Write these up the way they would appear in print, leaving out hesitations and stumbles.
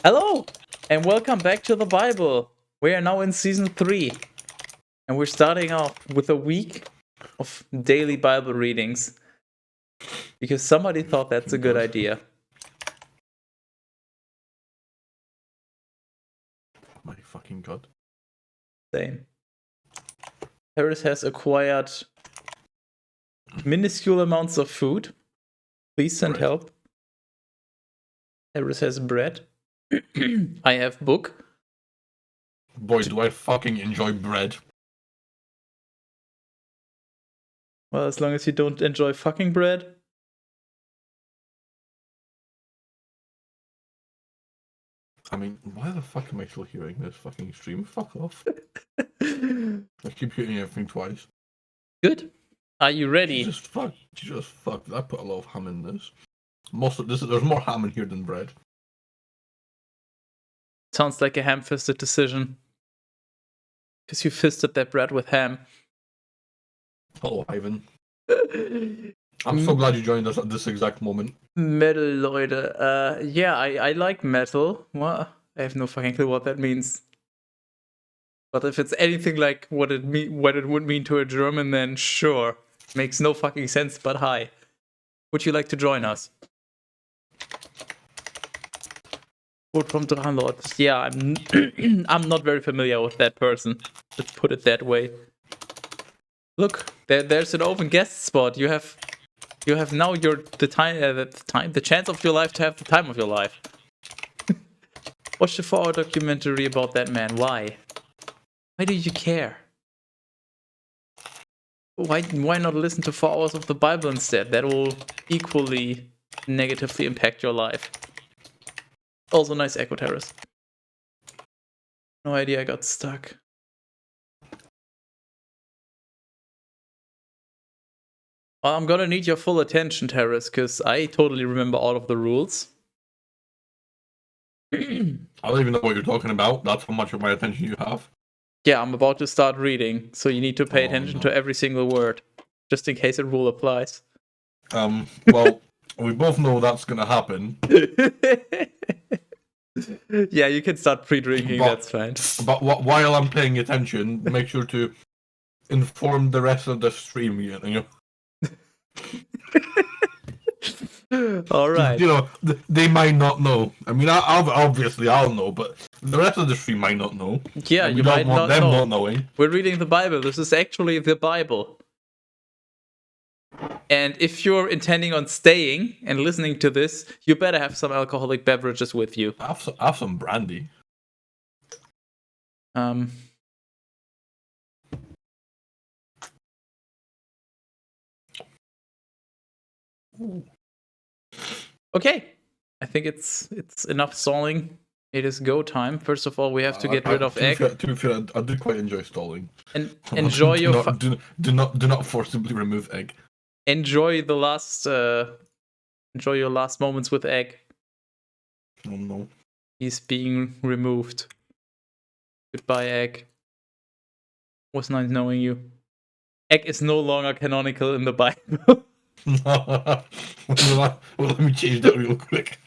Hello, and welcome back to the Bible. We are now in season 3, and we're starting off with a week of daily Bible readings because somebody thought that's a good idea. My fucking god. Same. Teras has acquired minuscule amounts of food. Please send help. Teras has bread. I have book. Boy, do I fucking enjoy bread. Well, as long as you don't enjoy fucking bread. I mean, why the fuck am I still hearing this fucking stream? Fuck off. I keep hearing everything twice. Good. Are you ready? Jesus fuck. I put a lot of ham in this. Most of this, there's more ham in here than bread. Sounds like a ham-fisted decision. Because you fisted that bread with ham. Hello, Ivan. I'm so glad you joined us at this exact moment. Metal, Leute. Yeah, I like metal. What? I have no fucking clue what that means. But if it's anything like what it would mean to a German, then sure. Makes no fucking sense, but hi. Would you like to join us? Quote from Drachenlord. Yeah, I'm not very familiar with that person. Let's put it that way. Look, there's an open guest spot. You have now the chance of your life to have the time of your life. Watch the 4-hour documentary about that man. Why? Why do you care? Why not listen to 4 hours of the Bible instead? That will equally negatively impact your life. Also nice echo, Teras. No idea, I got stuck. Well, I'm gonna need your full attention, Teras, because I totally remember all of the rules. I don't even know what you're talking about. That's how much of my attention you have. Yeah, I'm about to start reading, so you need to pay attention to every single word, just in case a rule applies. Well, we both know that's gonna happen. Yeah, you can start pre-drinking, that's fine. But while I'm paying attention, make sure to inform the rest of the stream, you know. Alright. You know, they might not know. I mean, obviously I'll know, but the rest of the stream might not know. Yeah, you might not know. Not knowing. We're reading the Bible. This is actually the Bible. And if you're intending on staying and listening to this, you better have some alcoholic beverages with you. Have some brandy. Okay, I think it's enough stalling. It is go time. First of all, we have to get rid of egg. To be fair, I do quite enjoy stalling. And enjoy your do not forcibly remove egg. Enjoy the last enjoy your last moments with egg. Oh no. He's being removed. Goodbye, egg. Was nice knowing you. Egg is no longer canonical in the Bible. Well, let me change that real quick.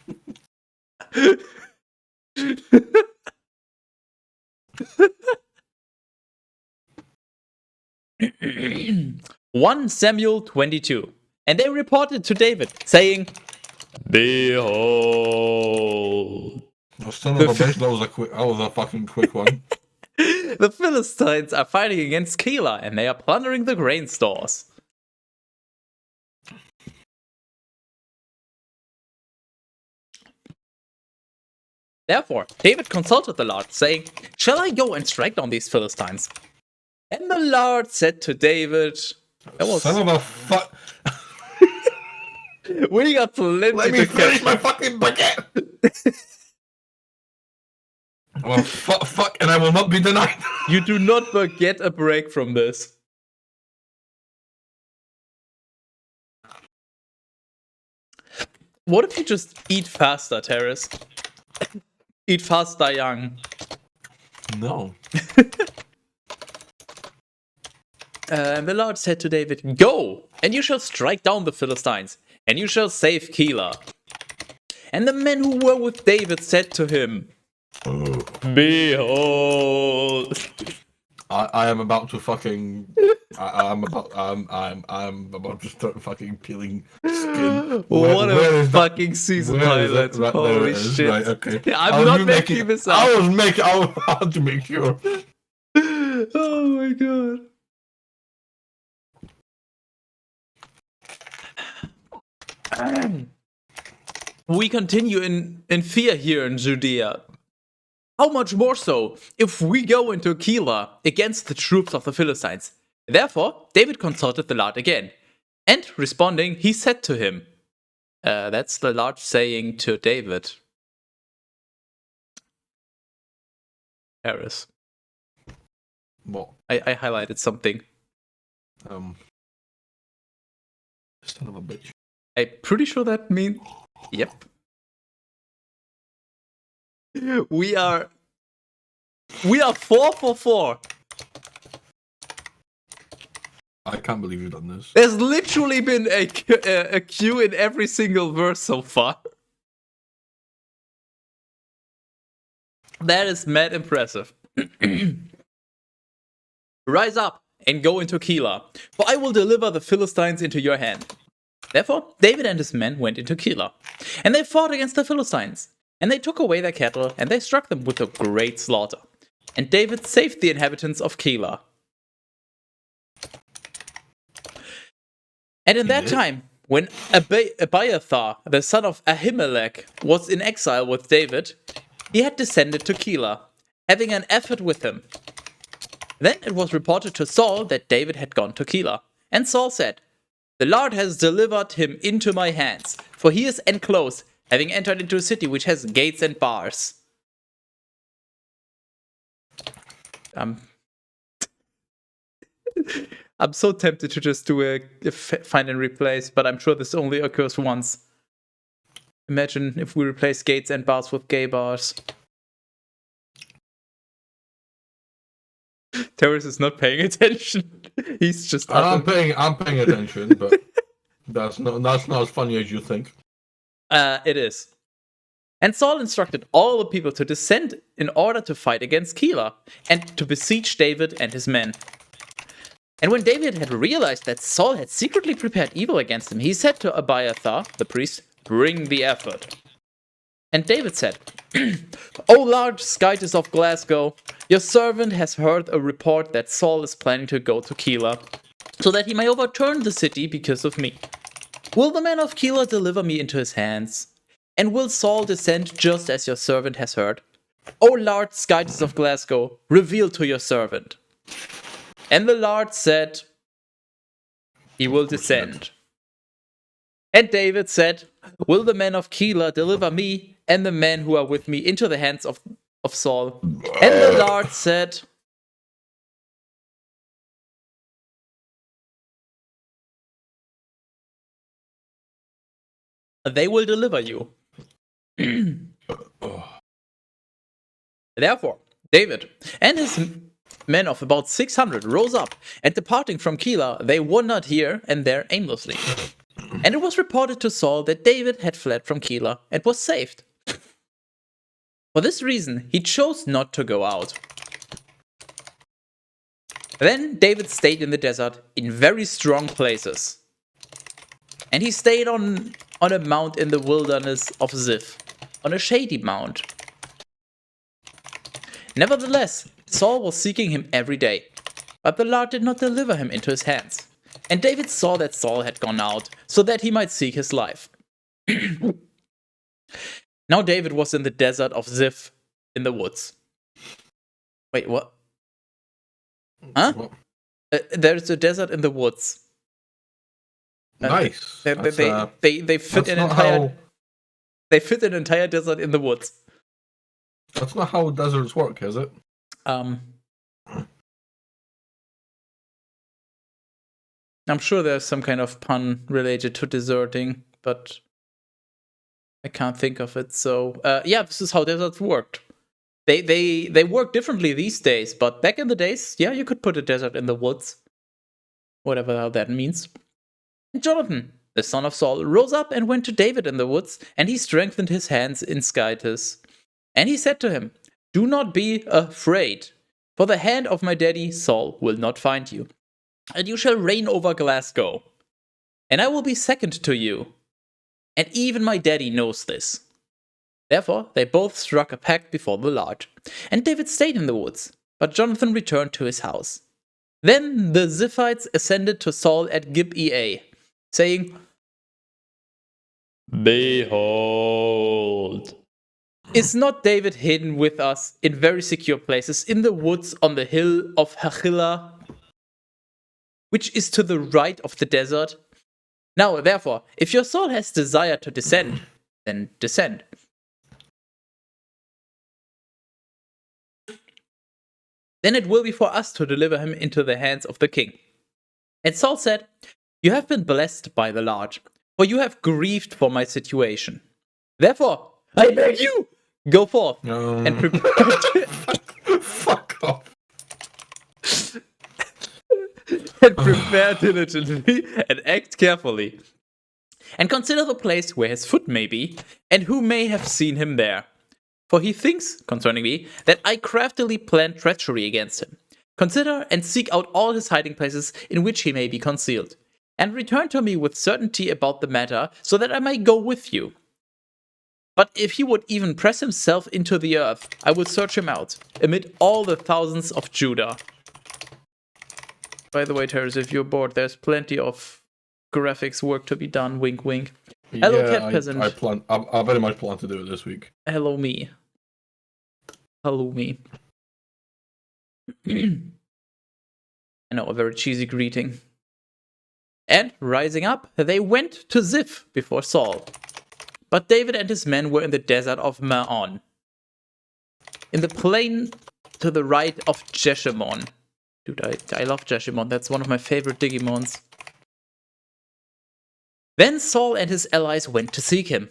One Samuel 22. And they reported to David, saying, Behold. Son of a bitch, that was a fucking quick one. The Philistines are fighting against Keilah, and they are plundering the grain stores. Therefore, David consulted the Lord, saying, Shall I go and strike down these Philistines? And the Lord said to David, Son of a fuck. We got plenty Let me finish my fucking baguette. Well, fuck, and I will not be denied. You do not get a break from this. What if you just eat faster, Teras? Eat faster, young. No. The Lord said to David, Go, and you shall strike down the Philistines, and you shall save Keilah. And the men who were with David said to him, Behold. I am about to fucking. I'm about to start fucking peeling skin. What Where a is that? fucking season Where is highlight. it? Right, there Holy it is. shit. Right, okay. I'm not making this up. I had to make sure. Oh my god. We continue in fear here in Judea. How much more so if we go into Keilah against the troops of the Philistines? Therefore, David consulted the Lord again. And responding, he said to him, that's the Lord saying to David. Teras. What? I highlighted something. Son of a bitch. I'm pretty sure that means... Yep. We are 4 for 4. I can't believe you've done this. There's literally been a Q in every single verse so far. That is mad impressive. Rise up and go into Keilah, for I will deliver the Philistines into your hand. Therefore, David and his men went into Keilah, and they fought against the Philistines. And they took away their cattle, and they struck them with a great slaughter. And David saved the inhabitants of Keilah. And in that time, when Abiathar, the son of Ahimelech, was in exile with David, he had descended to Keilah, having an ephod with him. Then it was reported to Saul that David had gone to Keilah. And Saul said, The Lord has delivered him into my hands, for he is enclosed, having entered into a city which has gates and bars. I'm so tempted to just do a find and replace, but I'm sure this only occurs once. Imagine if we replace gates and bars with gay bars. Teras is not paying attention. He's just. I'm paying attention, but that's not as funny as you think. It is. And Saul instructed all the people to descend in order to fight against Keilah and to besiege David and his men. And when David had realized that Saul had secretly prepared evil against him, he said to Abiathar, the priest, Bring the ephod. And David said, O large Skytis of Glasgow, your servant has heard a report that Saul is planning to go to Keilah, so that he may overturn the city because of me. Will the men of Keilah deliver me into his hands? And will Saul descend just as your servant has heard? O large Skytis of Glasgow, reveal to your servant. And the Lord said, He will descend. And David said, Will the men of Keilah deliver me and the men who are with me into the hands of Saul? And the Lord said, They will deliver you. Therefore, David and his men of about 600 rose up, and departing from Keilah, they wandered here and there aimlessly. And it was reported to Saul that David had fled from Keilah and was saved. For this reason, he chose not to go out. Then David stayed in the desert in very strong places. And he stayed on a mount in the wilderness of Ziph, on a shady mount. Nevertheless, Saul was seeking him every day, but the Lord did not deliver him into his hands. And David saw that Saul had gone out, so that he might seek his life. Now David was in the desert of Ziph in the woods. Wait, what? Huh? What? There's a desert in the woods. Nice. They fit an entire. They fit an entire desert in the woods. That's not how deserts work, is it? I'm sure there's some kind of pun related to deserting, but I can't think of it. So yeah, this is how deserts worked. They work differently these days, but back in the days, yeah, you could put a desert in the woods. Whatever that means. And Jonathan, the son of Saul, rose up and went to David in the woods, and he strengthened his hands in Skytis. And he said to him, "Do not be afraid, for the hand of my daddy Saul will not find you, and you shall reign over Glasgow. And I will be second to you, and even my daddy knows this." Therefore they both struck a pact before the lodge, and David stayed in the woods, but Jonathan returned to his house. Then the Ziphites ascended to Saul at Gibeah, saying, "Behold, is not David hidden with us in very secure places in the woods on the hill of Hachilah, which is to the right of the desert? Now, therefore, if your soul has desire to descend, then descend." Then it will be for us to deliver him into the hands of the king. And Saul said, "You have been blessed by the Lord, for you have grieved for my situation. Therefore, I beg you, go forth and prepare Fuck off. and prepare diligently and act carefully. And consider the place where his foot may be, and who may have seen him there. For he thinks, concerning me, that I craftily plan treachery against him. Consider and seek out all his hiding places in which he may be concealed, and return to me with certainty about the matter, so that I may go with you. But if he would even press himself into the earth, I will search him out, amid all the thousands of Judah." By the way, Teras, if you're bored, there's plenty of graphics work to be done. Wink, wink. Hello, cat peasant. I very much plan to do it this week. Hello, me. Hello, me. I know, a very cheesy greeting. And, rising up, they went to Ziph before Saul. But David and his men were in the desert of Maon, in the plain to the right of Jeshimon. Dude, I love Jeshimon. That's one of my favorite Digimons. Then Saul and his allies went to seek him,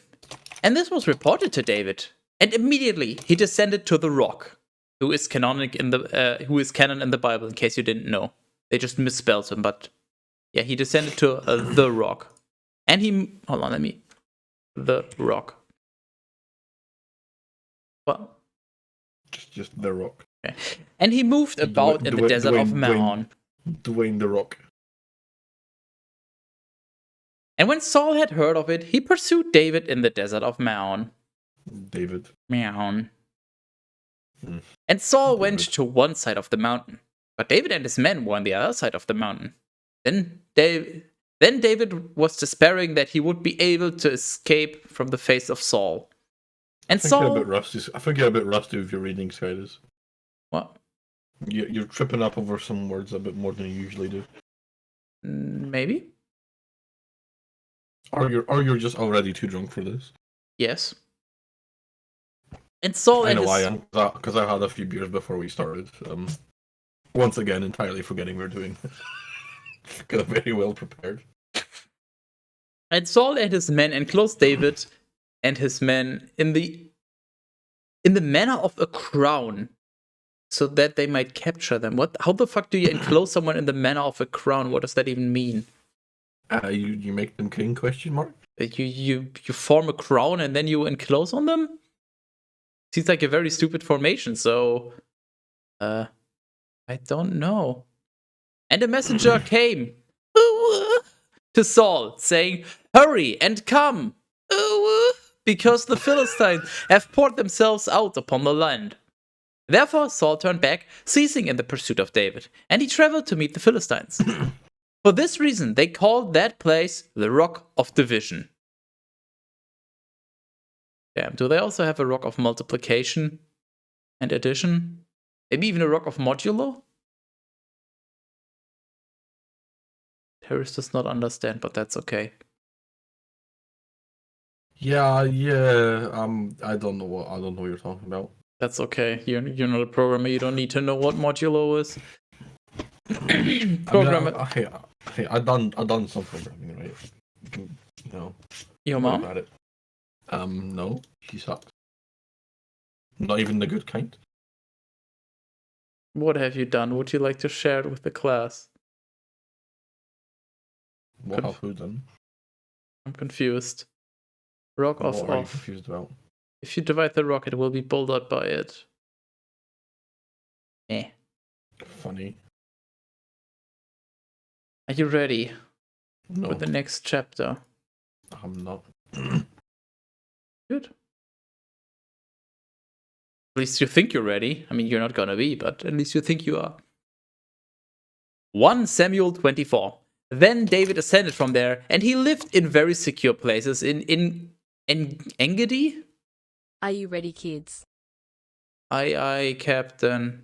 and this was reported to David. And immediately he descended to the rock, who is canon in the Bible. In case you didn't know, they just misspelled him. But yeah, he descended to the rock, and he the rock. Well, just the rock. Okay. And he moved about in the desert of Maon. Dwayne the Rock. And when Saul had heard of it, he pursued David in the desert of Maon. David. Maon. And Saul went to one side of the mountain, but David and his men were on the other side of the mountain. Then David was despairing that he would be able to escape from the face of Saul. And I think you're a bit rusty with your reading, Skytis. What? You're tripping up over some words a bit more than you usually do. Maybe. Or you're just already too drunk for this. Yes. And Saul I know I am, because I had a few beers before we started. Once again, entirely forgetting we're doing this. Because I'm very well prepared. And Saul and his men enclosed David and his men in the manner of a crown, so that they might capture them. How the fuck do you enclose someone in the manner of a crown? What does that even mean? You make them king? Question mark. You form a crown and then you enclose on them? Seems like a very stupid formation. So, I don't know. And a messenger came to Saul, saying, "Hurry and come, because the Philistines have poured themselves out upon the land." Therefore Saul turned back, ceasing in the pursuit of David, and he traveled to meet the Philistines. For this reason they called that place the Rock of Division. Damn, do they also have a rock of multiplication and addition? Maybe even a rock of modulo? Teras does not understand, but that's okay. Yeah. I don't know what you're talking about. That's okay. You're not a programmer. You don't need to know what modulo is. Programmer. I done some programming, right? You know. Your mom? About it. No, she sucked. Not even the good kind. What have you done? Would you like to share it with the class? What have you done? I'm confused. Rock What off are you off. confused about? If you divide the rock, it will be bouldered by it. Eh. Funny. Are you ready No, for the next chapter? I'm not. Good. At least you think you're ready. I mean, you're not gonna be, but at least you think you are. 1 Samuel 24. Then David ascended from there, and he lived in very secure places in Engedi? Are you ready, kids? Aye, Captain.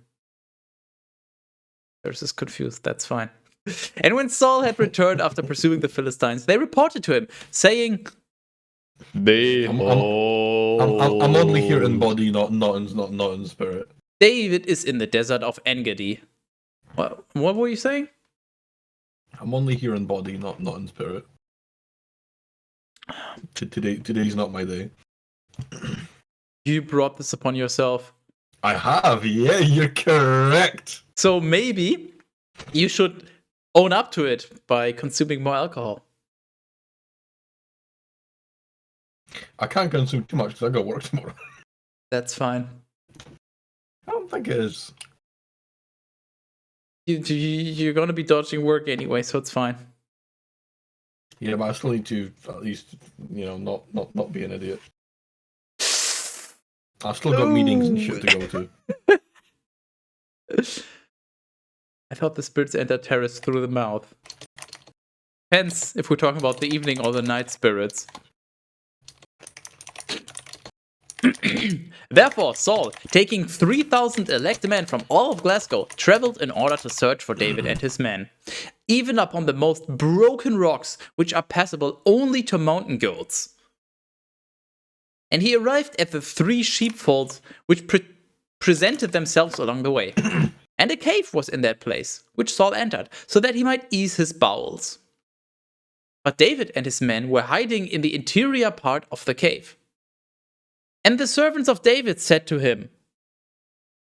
Teras is confused, that's fine. And when Saul had returned after pursuing the Philistines, they reported to him, saying, I'm only here in body, not in spirit. David is in the desert of Engedi. What were you saying? I'm only here in body, not in spirit. Today's not my day. You brought this upon yourself. I have, yeah, you're correct. So maybe you should own up to it by consuming more alcohol. I can't consume too much because I got work tomorrow. That's fine. I don't think it is. You're going to be dodging work anyway, so it's fine. Yeah, but I still need to at least, not be an idiot. I've still got meetings and shit to go to. I thought the spirits entered Teras through the mouth. Hence, if we're talking about the evening or the night spirits. Therefore, Saul, taking 3,000 elect men from all of Glasgow, traveled in order to search for David and his men, even upon the most broken rocks, which are passable only to mountain goats. And he arrived at the 3 sheepfolds which presented themselves along the way. And a cave was in that place, which Saul entered, so that he might ease his bowels. But David and his men were hiding in the interior part of the cave. And the servants of David said to him,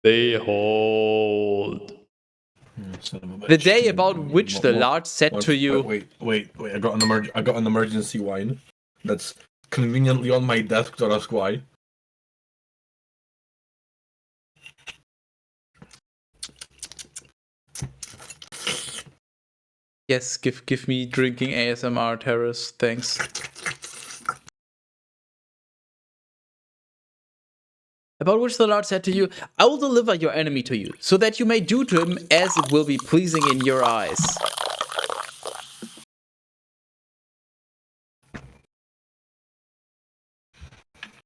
Behold, the day about which the Lord said to you... Wait, I got an emergency wine that's conveniently on my desk, don't ask why. Yes, give me drinking ASMR, Teras, thanks. About which the Lord said to you, I will deliver your enemy to you, so that you may do to him as it will be pleasing in your eyes.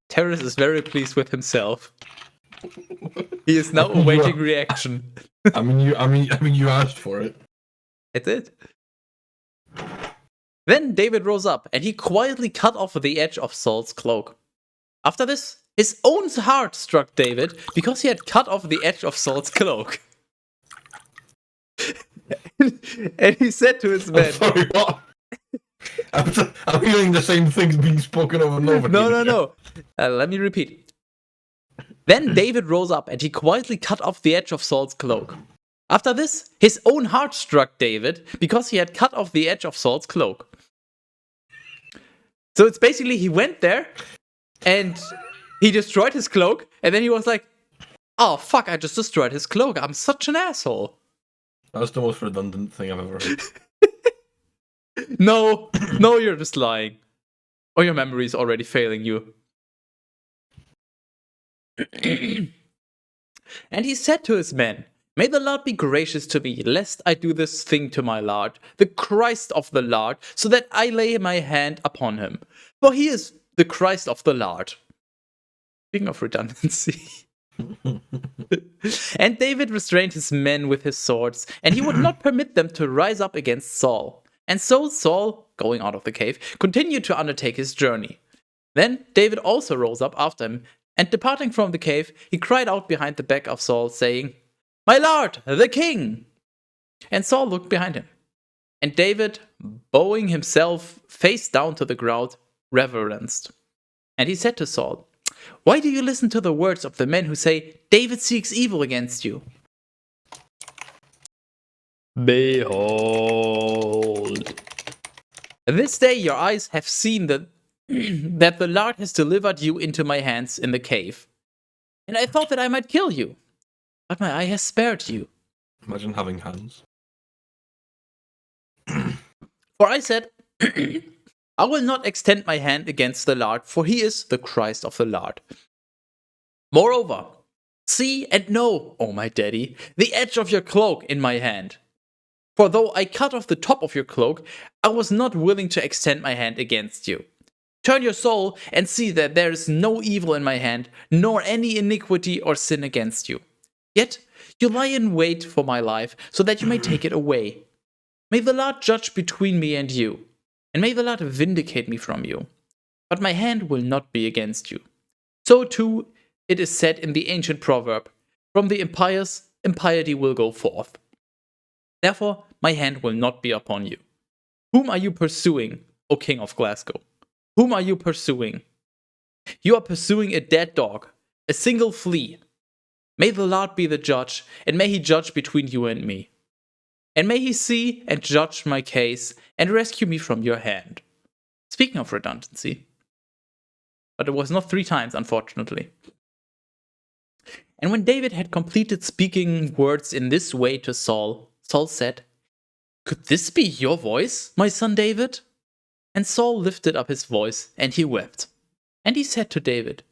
Teras is very pleased with himself. He is now awaiting reaction. I mean, you asked for it. I did. Then David rose up, and he quietly cut off the edge of Saul's cloak. After this, his own heart struck David, because he had cut off the edge of Saul's cloak. And he said to his men... Sorry, what? I'm hearing the same things being spoken over and over. No. Let me repeat. Then David rose up, and he quietly cut off the edge of Saul's cloak. After this, his own heart struck David, because he had cut off the edge of Saul's cloak. So it's basically he went there, and he destroyed his cloak, and then he was like, oh fuck, I just destroyed his cloak, I'm such an asshole. That's the most redundant thing I've ever heard. No, you're just lying. Or your memory is already failing you. And he said to his men, May the Lord be gracious to me, lest I do this thing to my Lord, the Christ of the Lord, so that I lay my hand upon him. For he is the Christ of the Lord. Speaking of redundancy. And David restrained his men with his swords, and he would not permit them to rise up against Saul. And so Saul, going out of the cave, continued to undertake his journey. Then David also rose up after him, and departing from the cave, he cried out behind the back of Saul, saying, My lord, the king! And Saul looked behind him. And David, bowing himself face down to the ground, reverenced. And he said to Saul, Why do you listen to the words of the men who say, David seeks evil against you? Behold, This day your eyes have seen that, that the Lord has delivered you into my hands in the cave. And I thought that I might kill you, but my eye has spared you. Imagine having hands. For I said, I will not extend my hand against the Lord, for he is the Christ of the Lord. Moreover, see and know, O my daddy, the edge of your cloak in my hand. For though I cut off the top of your cloak, I was not willing to extend my hand against you. Turn your soul and see that there is no evil in my hand, nor any iniquity or sin against you. Yet you lie in wait for my life, so that you may take it away. May the Lord judge between me and you, and may the Lord vindicate me from you. But my hand will not be against you. So too it is said in the ancient proverb, from the impious, impiety will go forth. Therefore my hand will not be upon you. Whom are you pursuing, O King of Glasgow? Whom are you pursuing? You are pursuing a dead dog, a single flea. May the Lord be the judge, and may he judge between you and me. And may he see and judge my case, and rescue me from your hand. Speaking of redundancy. But it was not 3 times, unfortunately. And when David had completed speaking words in this way to Saul, Saul said, Could this be your voice, my son David? And Saul lifted up his voice, and he wept. And he said to David,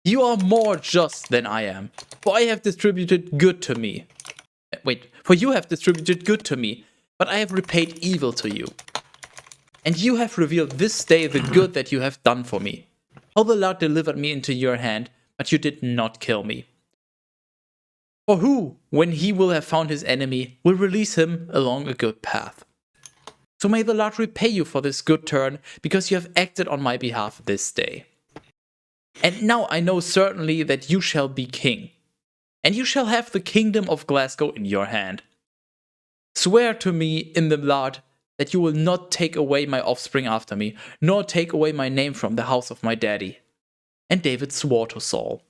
You are more just than I am, for I have distributed good to me. For you have distributed good to me, but I have repaid evil to you. And you have revealed this day the good that you have done for me. How the Lord delivered me into your hand, but you did not kill me. For who, when he will have found his enemy, will release him along a good path? So may the Lord repay you for this good turn, because you have acted on my behalf this day. And now I know certainly that you shall be king, and you shall have the kingdom of Glasgow in your hand. Swear to me in the Lord that you will not take away my offspring after me, nor take away my name from the house of my daddy. And David swore to Saul.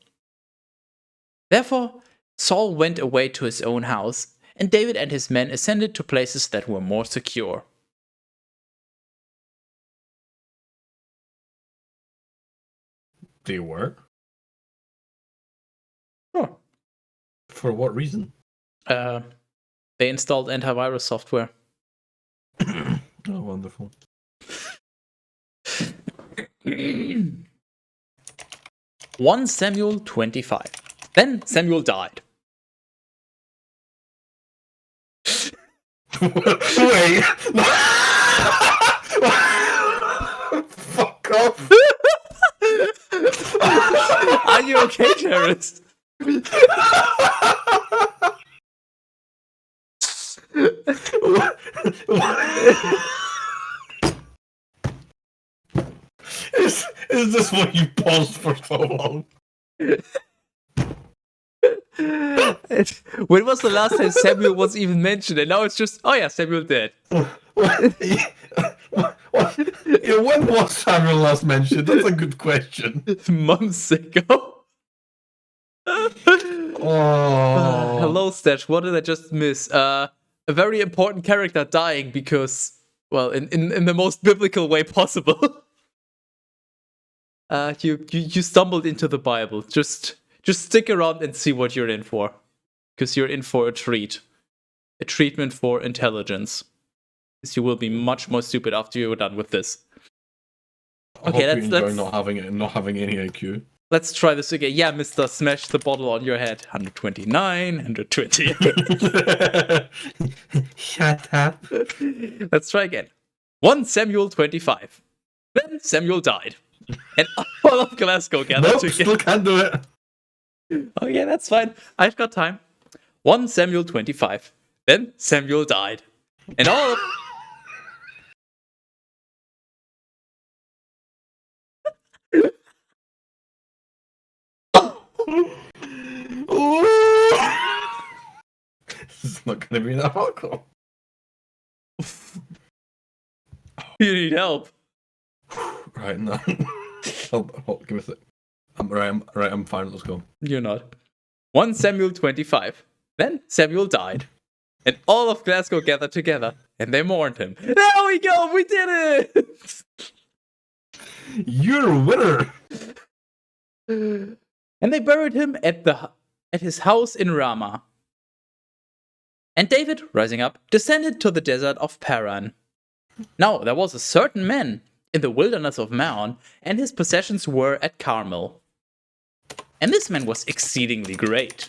Therefore Saul went away to his own house, and David and his men ascended to places that were more secure. They were? Sure. For what reason? They installed antivirus software. Oh, wonderful. 1 Samuel 25. Then Samuel died. Wait! Fuck off! Are you okay, Teras? Is this why you paused for so long? When was the last time Samuel was even mentioned? And now it's just, oh yeah, Samuel dead. When was Samuel last mentioned? That's a good question. Months ago. Hello, Stash. What did I just miss? A very important character dying because, well, in the most biblical way possible. You stumbled into the Bible. Just stick around and see what you're in for, because you're in for a treat, a treatment for intelligence. Because you will be much more stupid after you're done with this. Okay, let's not having any IQ. Let's try this again. Yeah, Mister, smash the bottle on your head. 129, 128. Shut up. Let's try again. 1 Samuel 25. Then Samuel died, and all of Glasgow gathered Nope, together. still can't do it. Okay, that's fine. I've got time. 1 Samuel 25. Then Samuel died, and all of... This is not going to be that hardcore. You need help. Right, no. Hold, give me a sec. I'm fine, let's go. You're not. 1 Samuel 25. Then Samuel died, and all of Glasgow gathered together, and they mourned him. There we go, we did it! You're a winner! And they buried him at his house in Ramah. And David, rising up, descended to the desert of Paran. Now there was a certain man in the wilderness of Maon, and his possessions were at Carmel. And this man was exceedingly great.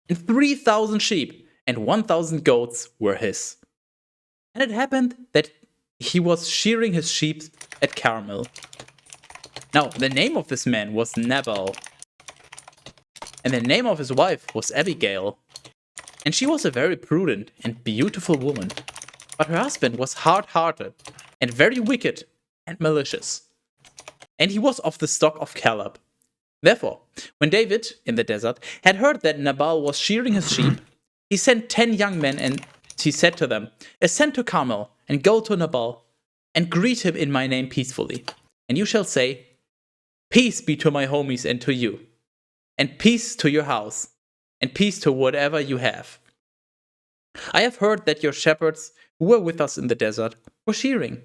And 3,000 sheep and 1,000 goats were his. And it happened that he was shearing his sheep at Carmel. Now, the name of this man was Nabal, and the name of his wife was Abigail. And she was a very prudent and beautiful woman. But her husband was hard-hearted and very wicked and malicious. And he was of the stock of Caleb. Therefore, when David, in the desert, had heard that Nabal was shearing his sheep, he sent 10 young men, and he said to them, Ascend to Carmel, and go to Nabal, and greet him in my name peacefully. And you shall say, Peace be to my homies and to you, and peace to your house, and peace to whatever you have. I have heard that your shepherds who were with us in the desert were shearing.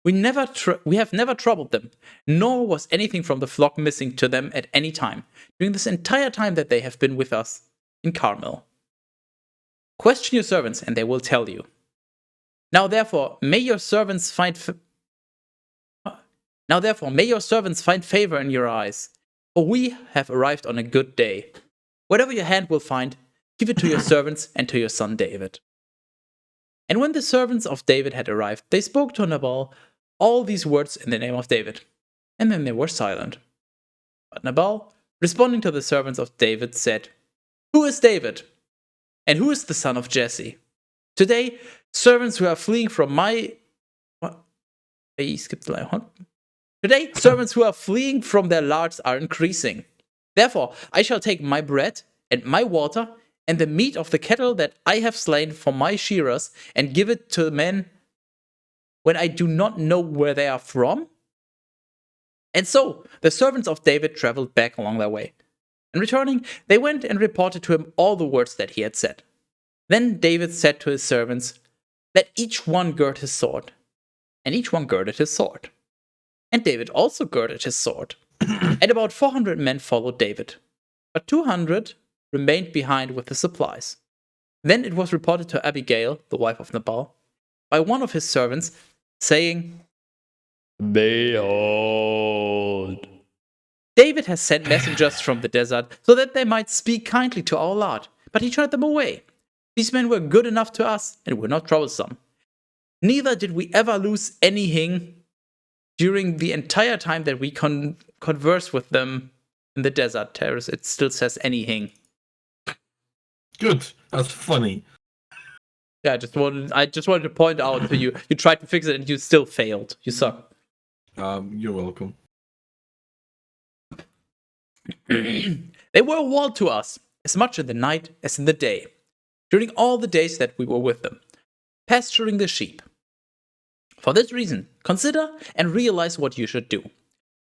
We have never troubled them, nor was anything from the flock missing to them at any time, during this entire time that they have been with us in Carmel. Question your servants, and they will tell you. Now therefore, may your servants find favor in your eyes, for we have arrived on a good day. Whatever your hand will find, give it to your servants and to your son David. And when the servants of David had arrived, they spoke to Nabal all these words in the name of David. And then they were silent. But Nabal, responding to the servants of David, said, Who is David? And who is the son of Jesse? Today, servants who are fleeing from my... Today, servants who are fleeing from their lords are increasing. Therefore, I shall take my bread and my water and the meat of the cattle that I have slain for my shearers and give it to men when I do not know where they are from? And so the servants of David traveled back along their way. And returning, they went and reported to him all the words that he had said. Then David said to his servants, Let each one gird his sword. And each one girded his sword. And David also girded his sword. And about 400 men followed David. But 200 remained behind with the supplies. Then it was reported to Abigail, the wife of Nabal, by one of his servants, saying, Behold, David has sent messengers from the desert so that they might speak kindly to our Lord, but he turned them away. These men were good enough to us and were not troublesome. Neither did we ever lose anything during the entire time that we conversed with them in the desert. Teras, it still says anything. Good. That's funny. Yeah, I just wanted to point out to you. You tried to fix it and you still failed. You suck. You're welcome. They were a wall to us, as much in the night as in the day, during all the days that we were with them, pasturing the sheep. For this reason, consider and realize what you should do.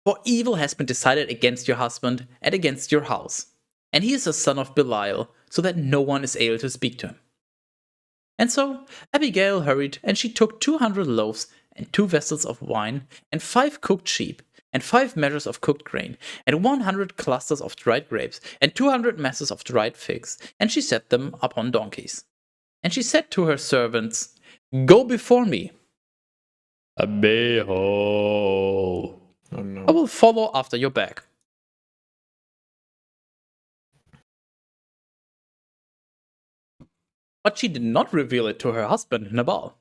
For evil has been decided against your husband and against your house, and he is a son of Belial, so that no one is able to speak to him. And so Abigail hurried, and she took 200 loaves and 2 vessels of wine, and 5 cooked sheep, and 5 measures of cooked grain, and 100 clusters of dried grapes, and 200 masses of dried figs, and she set them upon donkeys. And she said to her servants, Go before me. Behold, Oh no. I will follow after your back. But she did not reveal it to her husband Nabal.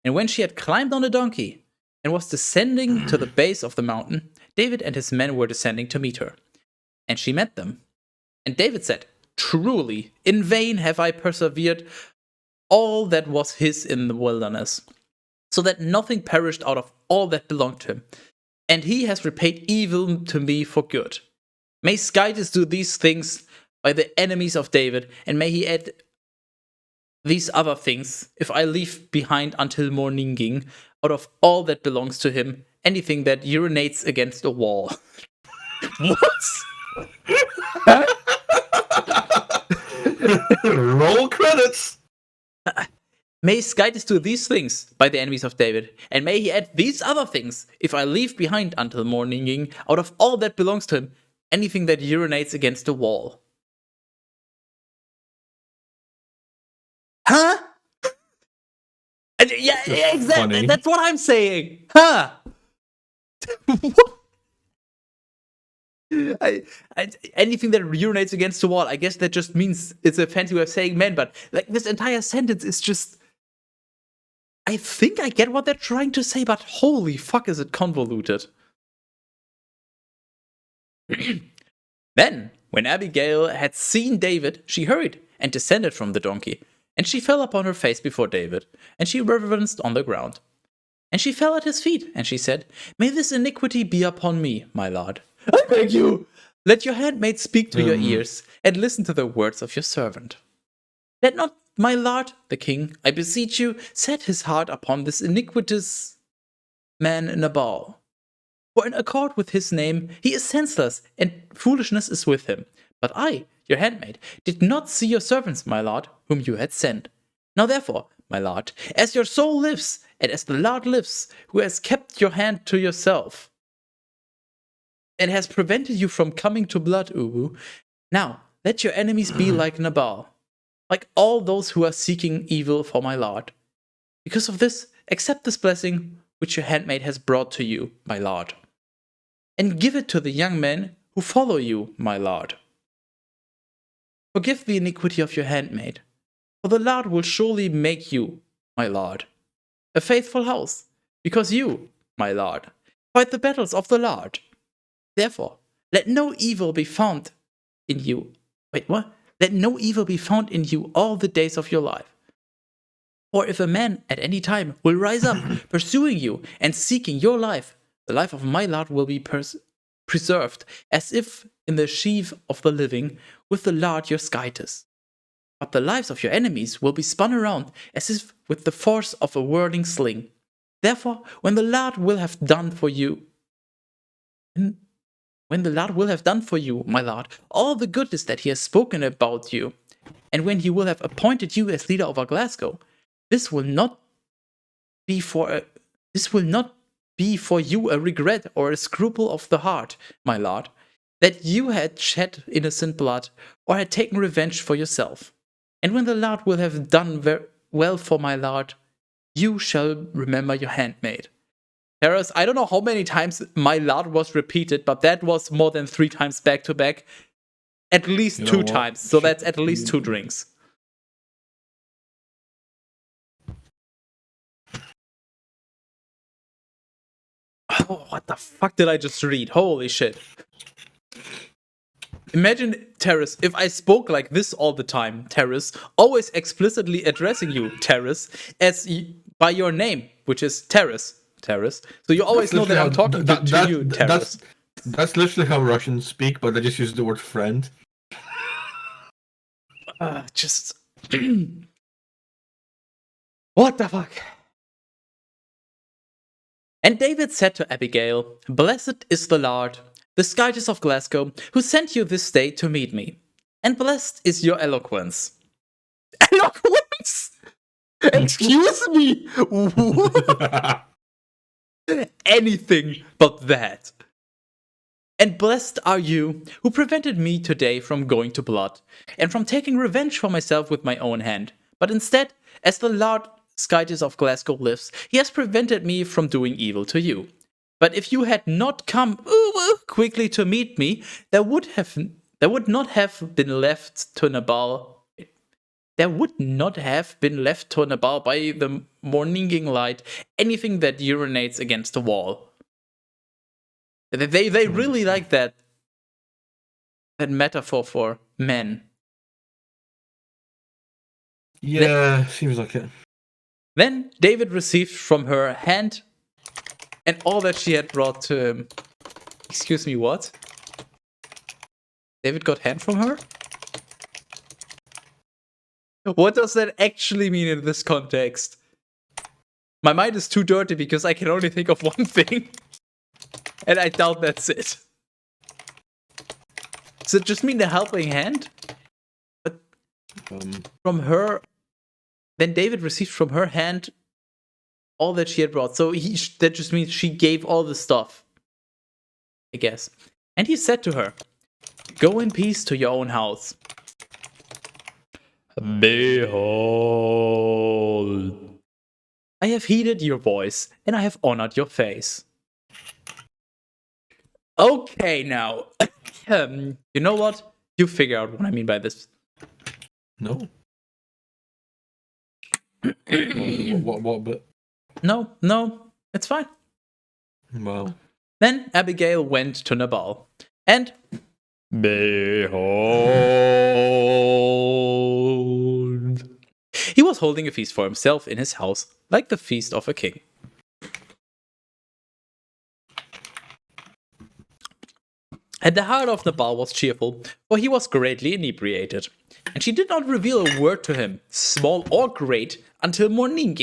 And when she had climbed on a donkey and was descending to the base of the mountain, David and his men were descending to meet her. And she met them. And David said, Truly, in vain have I persevered all that was his in the wilderness, so that nothing perished out of all that belonged to him. And he has repaid evil to me for good. May Skytis do these things by the enemies of David, and may he add these other things, if I leave behind until morning, out of all that belongs to him, anything that urinates against a wall. What? Roll credits. May Skytis do these things by the enemies of David, and may he add these other things if I leave behind until morning out of all that belongs to him, anything that urinates against the wall. Huh? Yeah, exactly. Funny. That's what I'm saying. Huh? Anything that urinates against the wall, I guess that just means it's a fancy way of saying men, but like this entire sentence is just. I think I get what they're trying to say, but holy fuck is it convoluted. Then, when Abigail had seen David, she hurried and descended from the donkey, and she fell upon her face before David, and she reverenced on the ground. And she fell at his feet, and she said, May this iniquity be upon me, my lord. I beg you, let your handmaid speak to your ears, and listen to the words of your servant. Let not my lord, the king, I beseech you, set his heart upon this iniquitous man Nabal. For in accord with his name, he is senseless, and foolishness is with him. But I, your handmaid, did not see your servants, my lord, whom you had sent. Now therefore, my lord, as your soul lives, and as the Lord lives, who has kept your hand to yourself, and has prevented you from coming to blood, Ubu, now let your enemies be like Nabal, like all those who are seeking evil for my lord. Because of this, accept this blessing which your handmaid has brought to you, my lord, and give it to the young men who follow you, my lord. Forgive the iniquity of your handmaid, for the Lord will surely make you, my lord, a faithful house, because you, my lord, fight the battles of the Lord. Therefore, let no evil be found in you. Wait, what? Let no evil be found in you all the days of your life. For if a man at any time will rise up, pursuing you and seeking your life, the life of my Lord will be preserved, as if in the sheaf of the living, with the Lord your Skytis. But the lives of your enemies will be spun around, as if with the force of a whirling sling. Therefore, when the Lord will have done for you, my lord, all the goodness that he has spoken about you, and when he will have appointed you as leader over Glasgow, this will not be for you a regret or a scruple of the heart, my lord, that you had shed innocent blood or had taken revenge for yourself. And when the Lord will have done well for my lord, you shall remember your handmaid. Teras, I don't know how many times my lord was repeated, but that was more than 3 times back to back. At least 2 times, so that's at least 2 drinks. Oh, what the fuck did I just read? Holy shit. Imagine, Teras, if I spoke like this all the time, Teras, always explicitly addressing you, Teras, by your name, which is Teras. So you always know that I'm talking to you, Teras. That's literally how Russians speak, but they just use the word friend. Just... What the fuck? And David said to Abigail, Blessed is the Lord, the Skytis of Glasgow, who sent you this day to meet me. And blessed is your eloquence. Eloquence? Excuse me? What? Anything but that. And blessed are you, who prevented me today from going to blood, and from taking revenge for myself with my own hand. But instead, as the Lord Skytis of Glasgow lives, he has prevented me from doing evil to you. But if you had not come quickly to meet me, there would not have been left to Nabal. There would not have been left to Nabal by the morning light anything that urinates against the wall. They really like that metaphor for men. Yeah, seems like it. Then David received from her hand and all that she had brought to him. Excuse me, what? David got hand from her? What does that actually mean in this context? My mind is too dirty because I can only think of one thing. And I doubt that's it. Does it just mean the helping hand? But from her then David received from her hand all that she had brought. So that just means she gave all the stuff, I guess. And he said to her, "Go in peace to your own house." Behold, I have heeded your voice, and I have honored your face. Okay, now, you know what? You figure out what I mean by this. No. What bit? No, it's fine. Well. Then Abigail went to Nabal, and behold, he was holding a feast for himself in his house, like the feast of a king. And the heart of Nabal was cheerful, for he was greatly inebriated. And she did not reveal a word to him, small or great, until morning.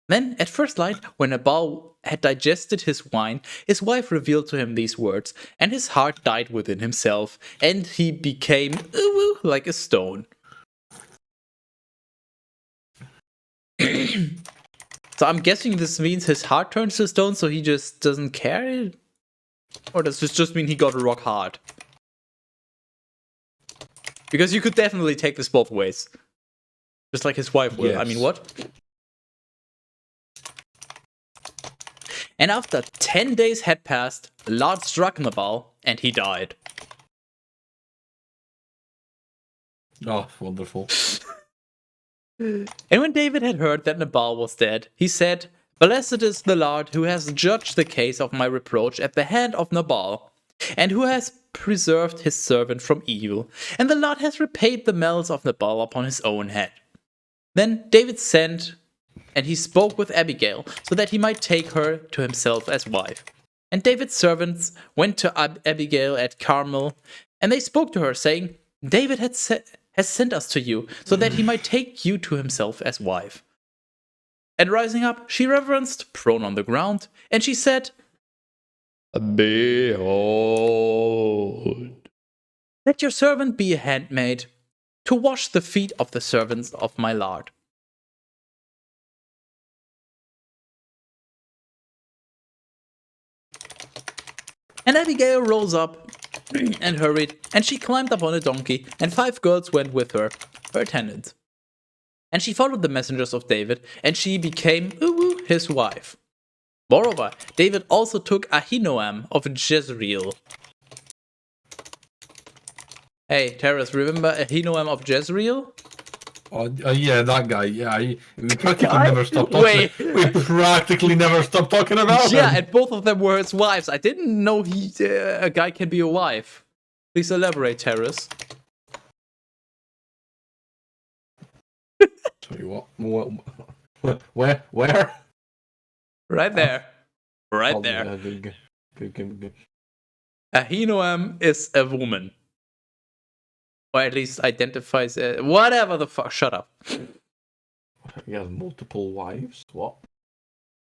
Then, at first light, when Nabal had digested his wine, his wife revealed to him these words, and his heart died within himself, and he became like a stone. So I'm guessing this means his heart turns to stone, so he just doesn't care? Or does this just mean he got rock hard? Because you could definitely take this both ways. Just like his wife will. Yes. I mean, what? And after 10 days had passed, the Lord struck Nabal, and he died. Oh, wonderful. And when David had heard that Nabal was dead, he said, "Blessed is the Lord who has judged the case of my reproach at the hand of Nabal, and who has preserved his servant from evil, and the Lord has repaid the malice of Nabal upon his own head." Then David sent, and he spoke with Abigail, so that he might take her to himself as wife. And David's servants went to Abigail at Carmel, and they spoke to her, saying, "David has sent us to you, so that he might take you to himself as wife." And rising up, she reverenced, prone on the ground, and she said, "Behold, let your servant be a handmaid, to wash the feet of the servants of my lord." And Abigail rose up and hurried, and she climbed up on a donkey, and 5 girls went with her, her attendants. And she followed the messengers of David, and she became his wife. Moreover, David also took Ahinoam of Jezreel. Hey, Teras, remember Ahinoam of Jezreel? Oh, yeah, that guy. Yeah, we practically never stopped talking. We practically never stopped talking about him. Yeah, and both of them were his wives. I didn't know a guy can be a wife. Please elaborate, Teras. Sorry, what? Where? Right there. Right Oh, there. yeah, good. Ahinoam is a woman. Or at least identifies whatever the fuck. Shut up. He has multiple wives. What?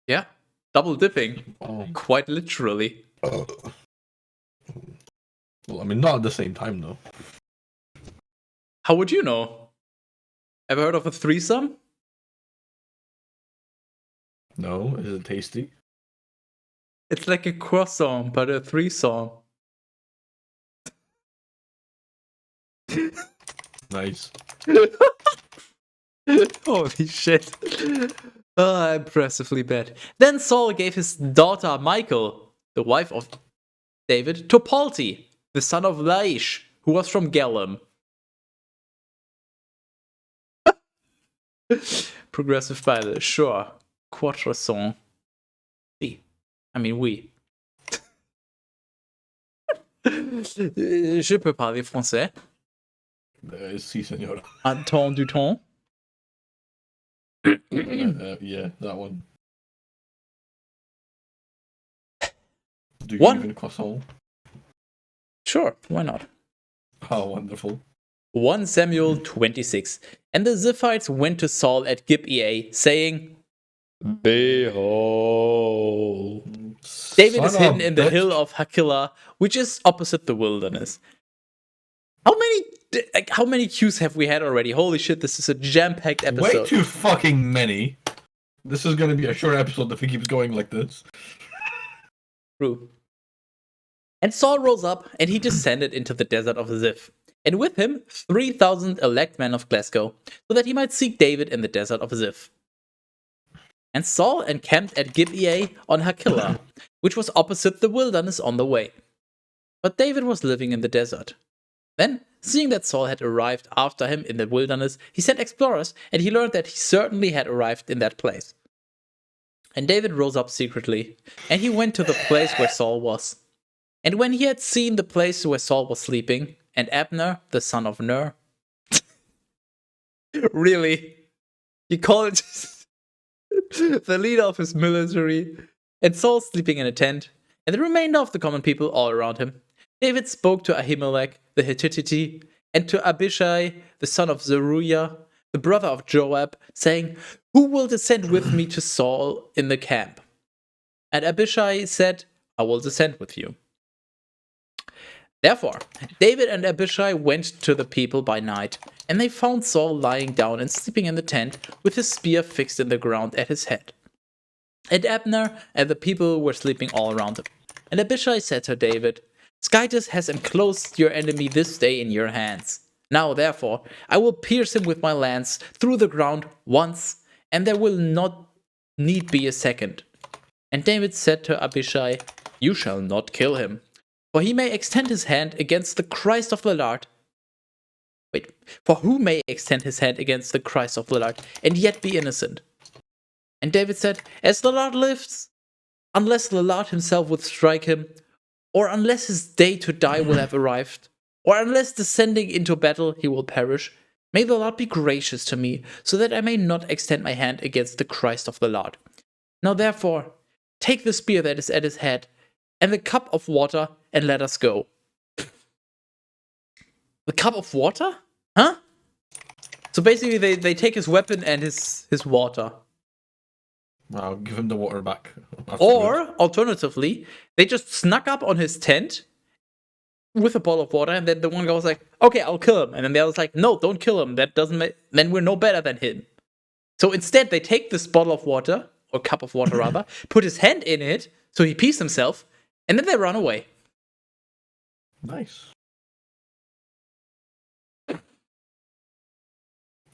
Yeah. Double dipping. Oh. Quite literally. Well, I mean, not at the same time, though. How would you know? Ever heard of a threesome? No, is it tasty? It's like a croissant, but a threesome. Nice. Holy shit. Impressively bad. Then Saul gave his daughter Michal, the wife of David, to Palti, the son of Laish, who was from Galim. Progressive Bible, sure. Quatre cents. Si. I mean, oui. Je peux parler français. Si, senor. Attends du temps. Yeah, that one. Do you What? even croissant? Sure, why not? Oh, wonderful. 1 Samuel 26. And the Ziphites went to Saul at Gibeah, saying, "Behold, David is hidden in the hill of Hakilah, which is opposite the wilderness." How many Like, how many cues have we had already? Holy shit, this is a jam-packed episode. Way too fucking many. This is going to be a short episode if it keeps going like this. True. And Saul rose up, and he descended into the desert of Ziph, and with him 3,000 elect men of Glasgow, so that he might seek David in the desert of Ziph. And Saul encamped at Gibeah on Hakilah, which was opposite the wilderness on the way. But David was living in the desert. Then, seeing that Saul had arrived after him in the wilderness, he sent explorers, and he learned that he certainly had arrived in that place. And David rose up secretly, and he went to the place where Saul was. And when he had seen the place where Saul was sleeping, and Abner, the son of Ner... Really? You call it the leader of his military, and Saul sleeping in a tent, and the remainder of the common people all around him. David spoke to Ahimelech, the Hittite, and to Abishai, the son of Zeruiah, the brother of Joab, saying, "Who will descend with me to Saul in the camp?" And Abishai said, "I will descend with you." Therefore, David and Abishai went to the people by night, and they found Saul lying down and sleeping in the tent, with his spear fixed in the ground at his head. And Abner and the people were sleeping all around him. And Abishai said to David, "Skytis has enclosed your enemy this day in your hands. Now, therefore, I will pierce him with my lance through the ground once, and there will not need be a second." And David said to Abishai, "You shall not kill him, for he may extend his hand against the Christ of the Lord." Wait, for who may extend his hand against the Christ of the Lord and yet be innocent? And David said, "As the Lord lives, unless the Lord himself would strike him, or unless his day to die will have arrived, or unless descending into battle he will perish, may the Lord be gracious to me, so that I may not extend my hand against the Christ of the Lord. Now therefore, take the spear that is at his head, and the cup of water, and let us go." The cup of water? Huh? So basically they take his weapon and his water. I'll give him the water back. Or, alternatively, they just snuck up on his tent with a bottle of water, and then the one guy was like, "Okay, I'll kill him." And then the other's like, "No, don't kill him. That doesn't then we're no better than him." So instead, they take this bottle of water, or cup of water rather, put his hand in it, so he pees himself, and then they run away. Nice.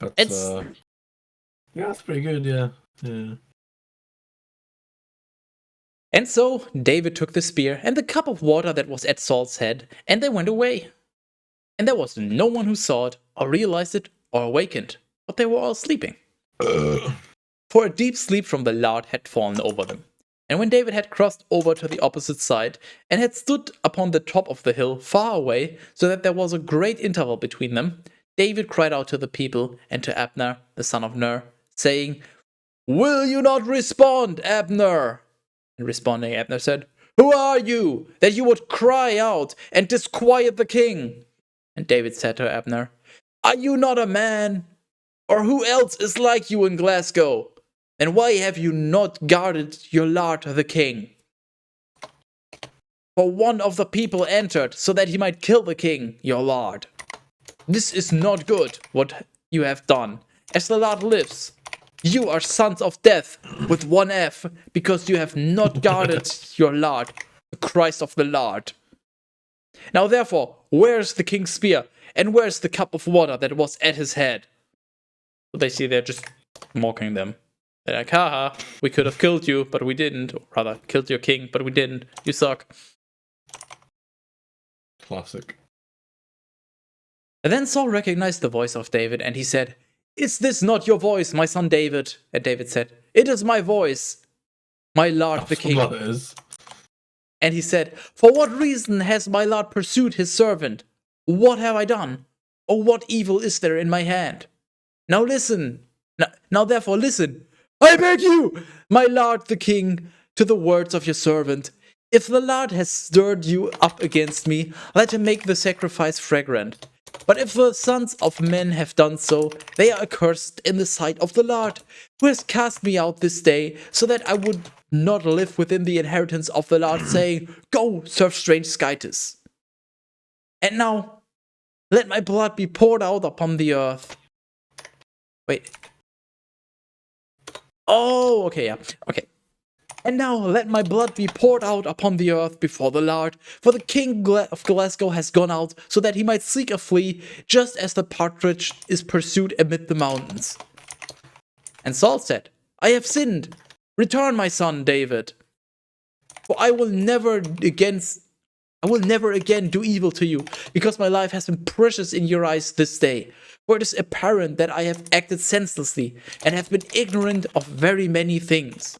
Yeah, that's pretty good, yeah. And so David took the spear and the cup of water that was at Saul's head, and they went away. And there was no one who saw it, or realized it, or awakened, but they were all sleeping. For a deep sleep from the Lord had fallen over them. And when David had crossed over to the opposite side, and had stood upon the top of the hill far away, so that there was a great interval between them, David cried out to the people and to Abner, the son of Ner, saying, "Will you not respond, Abner?" And responding, Abner said, "Who are you, that you would cry out and disquiet the king?" And David said to Abner, "Are you not a man? Or who else is like you in Glasgow? And why have you not guarded your lord the king? For one of the people entered, so that he might kill the king, your lord. This is not good, what you have done. As the Lord lives, you are sons of death with one F, because you have not guarded your Lord, the Christ of the Lord. Now therefore, where is the king's spear, and where is the cup of water that was at his head?" So they see they're just mocking them. They're like, "Haha, we could have killed you, but we didn't. Or rather, killed your king, but we didn't. You suck." Classic. And then Saul recognized the voice of David, and he said, "Is this not your voice, my son David?" And David said, "It is my voice, my lord the king." What it is. And he said, "For what reason has my lord pursued his servant? What have I done? Or what evil is there in my hand? Now listen, now therefore listen, I beg you, my lord the king, to the words of your servant. If the Lord has stirred you up against me, let him make the sacrifice fragrant. But if the sons of men have done so, they are accursed in the sight of the Lord, who has cast me out this day, so that I would not live within the inheritance of the Lord, saying, 'Go, serve strange Skytis.' And now, let my blood be poured out upon the earth. Wait. Oh, okay, yeah. Okay. And now let my blood be poured out upon the earth before the Lord, for the king of Glasgow has gone out, so that he might seek a flea, just as the partridge is pursued amid the mountains. And Saul said, I have sinned. Return, my son David. For I will never again do evil to you, because my life has been precious in your eyes this day. For it is apparent that I have acted senselessly, and have been ignorant of very many things.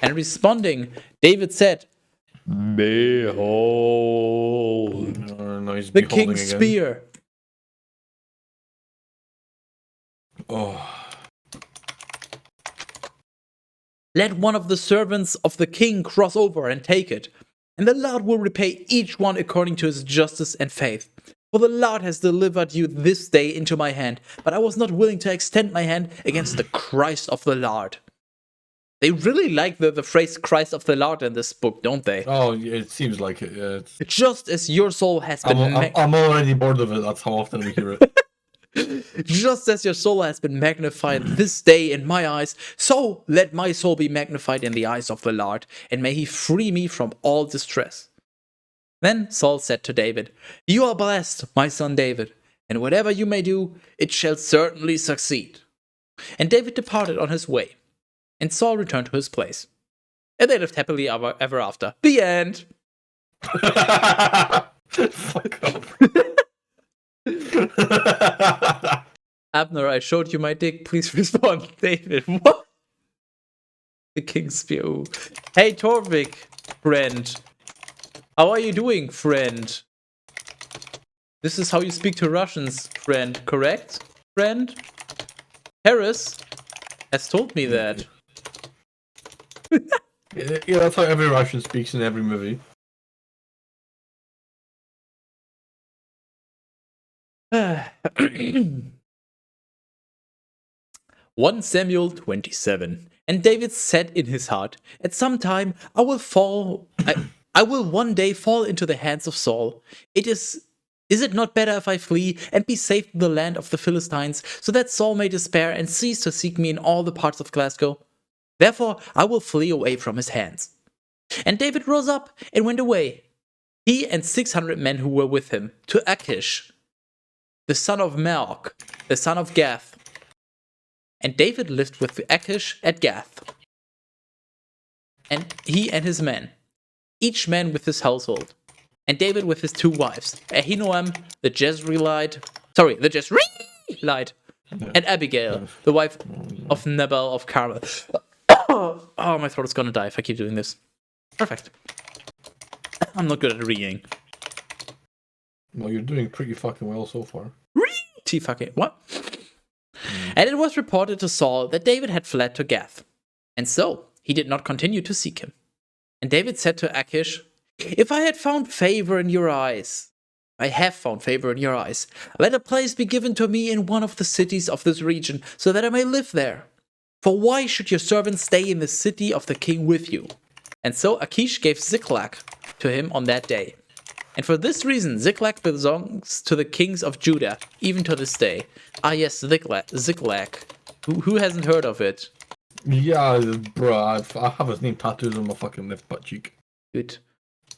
And responding, David said, Behold, No, he's the beholding king's again. spear. Oh. Let one of the servants of the king cross over and take it, and the Lord will repay each one according to his justice and faith. For the Lord has delivered you this day into my hand, but I was not willing to extend my hand against the Christ of the Lord. They really like the phrase Christ of the Lord in this book, don't they? Oh, it seems like it. Yeah, Just as your soul has been I'm already bored of it. That's how often we hear it. just as your soul has been magnified this day in my eyes, so let my soul be magnified in the eyes of the Lord, and may he free me from all distress. Then Saul said to David, You are blessed, my son David, and whatever you may do, it shall certainly succeed. And David departed on his way, and Saul returned to his place. And they lived happily ever after. The end. Fuck off. Abner, I showed you my dick. Please respond. David, what? The king's spear. Ooh. Hey, Torvik, friend. How are you doing, friend? This is how you speak to Russians, friend, correct? Friend? Teras has told me that. Yeah, that's how every Russian speaks in every movie. 1 Samuel 27. And David said in his heart, At some time I will one day fall into the hands of Saul. Is it not better if I flee and be safe in the land of the Philistines, so that Saul may despair and cease to seek me in all the parts of Glasgow? Therefore I will flee away from his hands. And David rose up and went away, he and 600 men who were with him, to Achish, the son of Maok, the son of Gath. And David lived with Achish at Gath, and he and his men, each man with his household, and David with his 2 wives, Ahinoam the Jezreelite, and Abigail, the wife of Nabal of Carmel. Oh, my throat is gonna die if I keep doing this. Perfect. I'm not good at reading. Well, you're doing pretty fucking well so far. What? And it was reported to Saul that David had fled to Gath, and so he did not continue to seek him. And David said to Achish, If I had found favor in your eyes, I have found favor in your eyes, let a place be given to me in one of the cities of this region, so that I may live there. For why should your servant stay in the city of the king with you? And so Achish gave Ziklag to him on that day. And for this reason, Ziklag belongs to the kings of Judah, even to this day. Ah, yes, Ziklag. Who hasn't heard of it? Yeah, bro, I have his name tattooed on my fucking left butt cheek. Good.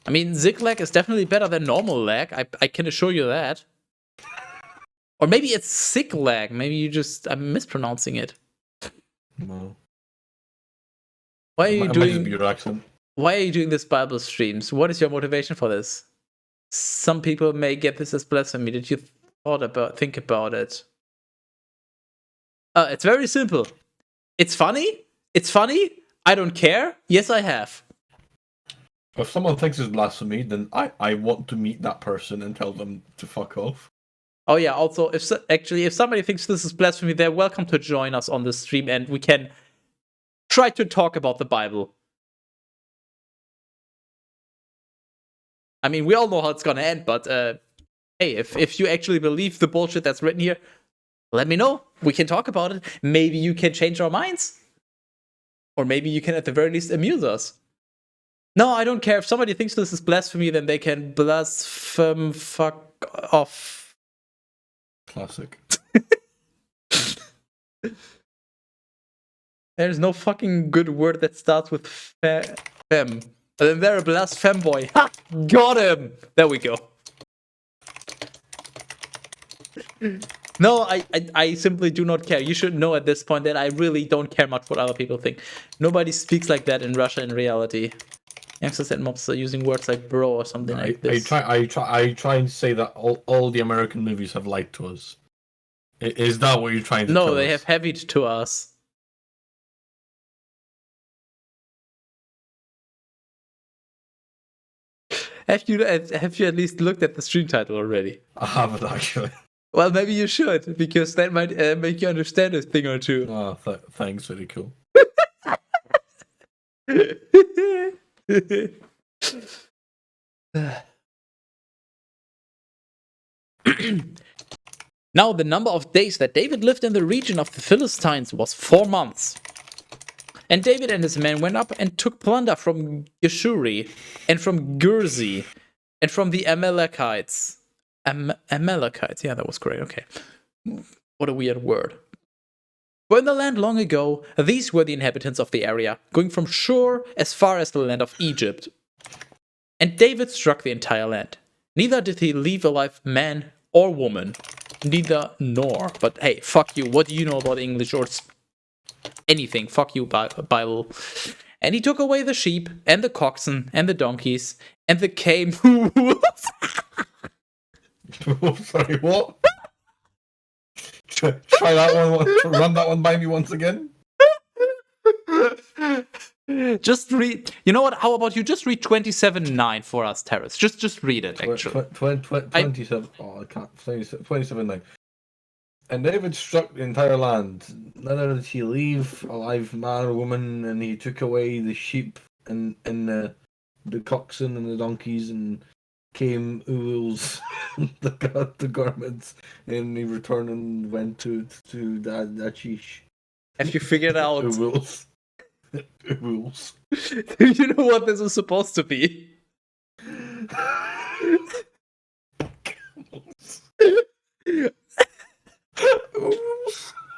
I mean, Ziklag is definitely better than normal lag. I can assure you that. Or maybe it's Ziklag. Maybe I'm mispronouncing it. No. Why are you doing your accent? Why are you doing this Bible streams? What is your motivation for this? Some people may get this as blasphemy. Did you think about it? It's very simple. It's funny. I don't care. Yes, I have. If someone thinks it's blasphemy, then I want to meet that person and tell them to fuck off. Oh yeah. Also, if somebody thinks this is blasphemy, they're welcome to join us on the stream, and we can try to talk about the Bible. I mean, we all know how it's gonna end, but hey, if you actually believe the bullshit that's written here, let me know. We can talk about it. Maybe you can change our minds. Or maybe you can at the very least amuse us. No, I don't care. If somebody thinks this is blasphemy, then they can blaspheme fuck off. Classic. There's no fucking good word that starts with fem. And then they're a blasphemboy. Ha! Got him! There we go. No, I simply do not care. You should know at this point that I really don't care much what other people think. Nobody speaks like that in Russia in reality. Youngsters and mobs are using words like bro or something like this. I try and say that all the American movies have lied to us. Is that what you're trying to tell us? No, they have heavied to us. Have you at least looked at the stream title already? I haven't actually. Well, maybe you should, because that might make you understand a thing or two. Oh, thanks, very cool. Now, the number of days that David lived in the region of the Philistines was 4 months. And David and his men went up and took plunder from Geshuri, and from Girzi, and from the Amalekites. Amalekites, yeah, that was great, okay. What a weird word. For in the land long ago, these were the inhabitants of the area, going from Shur as far as the land of Egypt. And David struck the entire land. Neither did he leave alive man or woman. Neither nor. But hey, fuck you, what do you know about English or anything? Fuck you, Bible. And he took away the sheep, and the oxen, and the donkeys, and the Sorry, what? Try that one. Run that one by me once again. Just read. You know what? How about you just read 27:9 for us, Teras? Just read it. Actually, 27. Oh, I can't. 27:9. And David struck the entire land. Neither did he leave alive man or woman, and he took away the sheep and the oxen and the donkeys and came ools the garments, and he returned and went to Dachish. have you figured out? Ools. Ools. Do you know what this is supposed to be?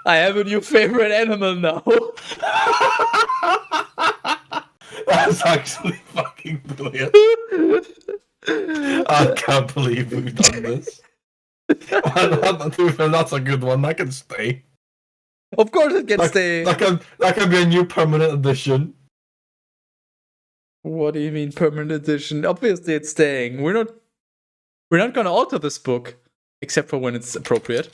I have a new favorite animal now. That's actually fucking brilliant. I can't believe we've done this. That's a good one. That can stay. Of course it can stay. That can be a new permanent addition. What do you mean permanent edition? Obviously it's staying. We're not gonna alter this book. Except for when it's appropriate.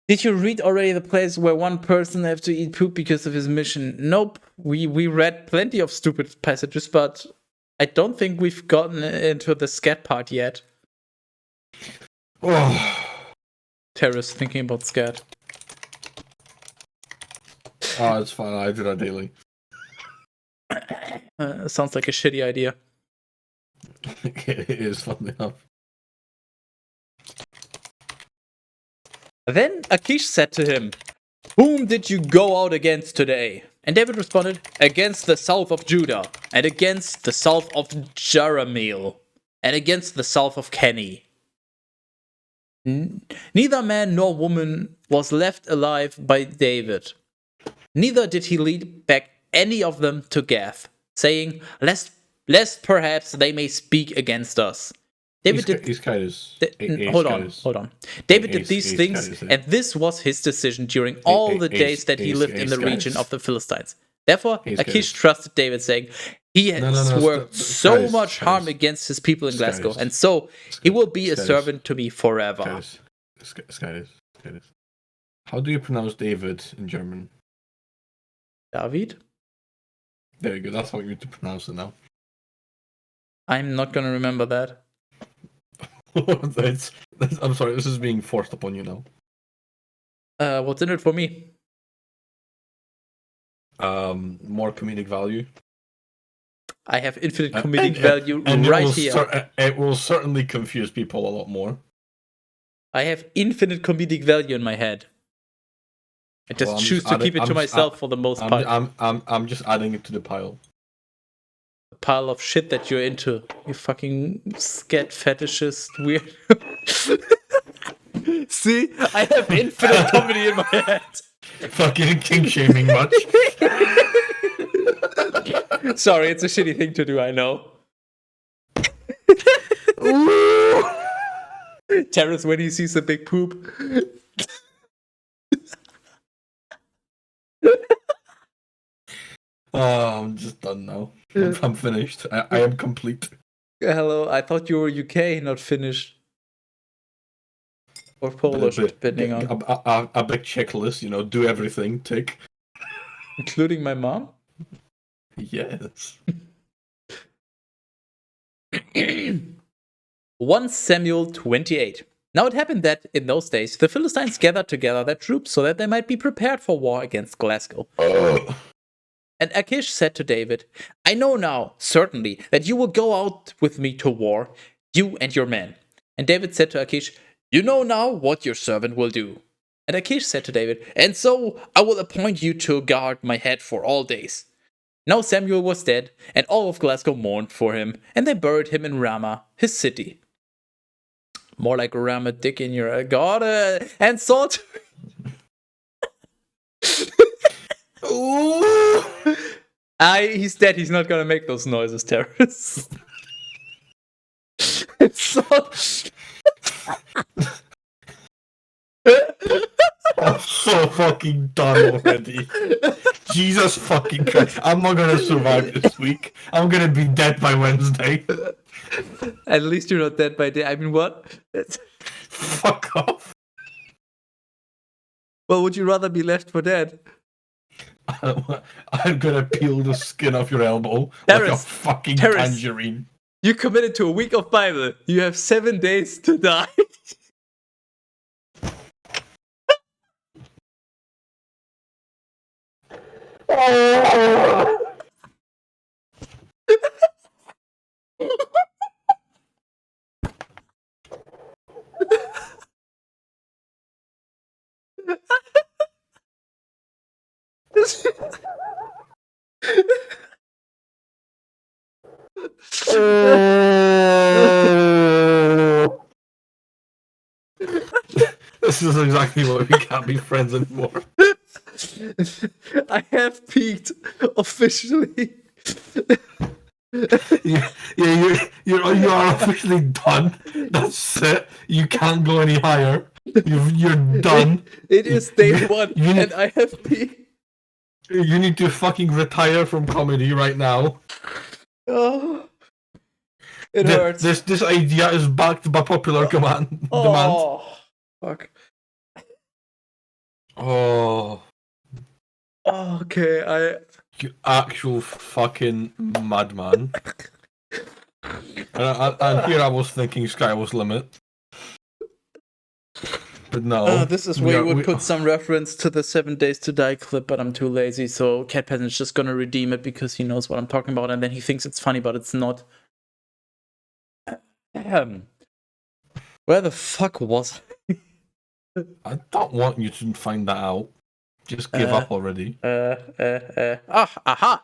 Did you read already the place where one person have to eat poop because of his mission? Nope. We read plenty of stupid passages, but I don't think we've gotten into the scat part yet. Oh. Teras thinking about scat. Oh, it's fine. I do that daily. Sounds like a shitty idea. It is, fun enough. Then Achish said to him, "Whom did you go out against today?" And David responded, "Against the south of Judah, and against the south of Jerahmeel, and against the south of Kenny." Neither man nor woman was left alive by David. Neither did he lead back any of them to Gath, saying, lest perhaps they may speak against us. David did. Hold on. David did these things, and this was his decision during all the days that he lived in the region of the Philistines. Therefore, Achish trusted David, saying, "He has worked so much harm against his people in Glasgow, and so he will be a servant to me forever." Skytis. How do you pronounce David in German? David? There you go. That's how you need to pronounce it now. I'm not gonna remember that. I'm sorry, this is being forced upon you now. What's in it for me? More comedic value. I have infinite comedic value right here. It will certainly confuse people a lot more. I have infinite comedic value in my head. I just choose to keep it to myself for the most part. I'm just adding it to the pile. pile of shit that you're into. You fucking scat fetishist weird. See, I have infinite comedy in my head. Fucking kink shaming much. Sorry, it's a shitty thing to do, I know. Teras when he sees a big poop. Oh, I'm just done now. I'm finished. I am complete. Hello, I thought you were UK, not Finnish. Or Polish, depending on. A big checklist, you know, do everything, tick. Including my mom? Yes. 1 Samuel 28. Now it happened that, in those days, the Philistines gathered together their troops so that they might be prepared for war against Glasgow. And Achish said to David, I know now, certainly, that you will go out with me to war, you and your men. And David said to Achish, you know now what your servant will do. And Achish said to David, and so I will appoint you to guard my head for all days. Now Samuel was dead, and all of Glasgow mourned for him, and they buried him in Ramah, his city. More like Ramah dick in your god, and Saul. He's dead. He's not gonna make those noises, Teras. Saul. I'm so fucking done already. Jesus fucking Christ. I'm not gonna survive this week. I'm gonna be dead by Wednesday. At least you're not dead by day. I mean, what? Fuck off. Well, would you rather be left for dead? I'm gonna peel the skin off your elbow like a fucking tangerine. You committed to a week of Bible. You have 7 days to die. This is exactly why we can't be friends anymore. I have peaked officially. You are officially done. That's it. You can't go any higher. You're done. It is day one, and I have peaked. You need to fucking retire from comedy right now. Oh, it hurts. This idea is backed by popular demand. Fuck. Oh. Okay, You actual fucking madman. and here I was thinking Sky was limit. But no. This is where you would put some reference to the 7 Days to Die clip, but I'm too lazy, so Cat Peasant's just gonna redeem it because he knows what I'm talking about, and then he thinks it's funny, but it's not. Where the fuck was I? I don't want you to find that out. Just give up already. Aha!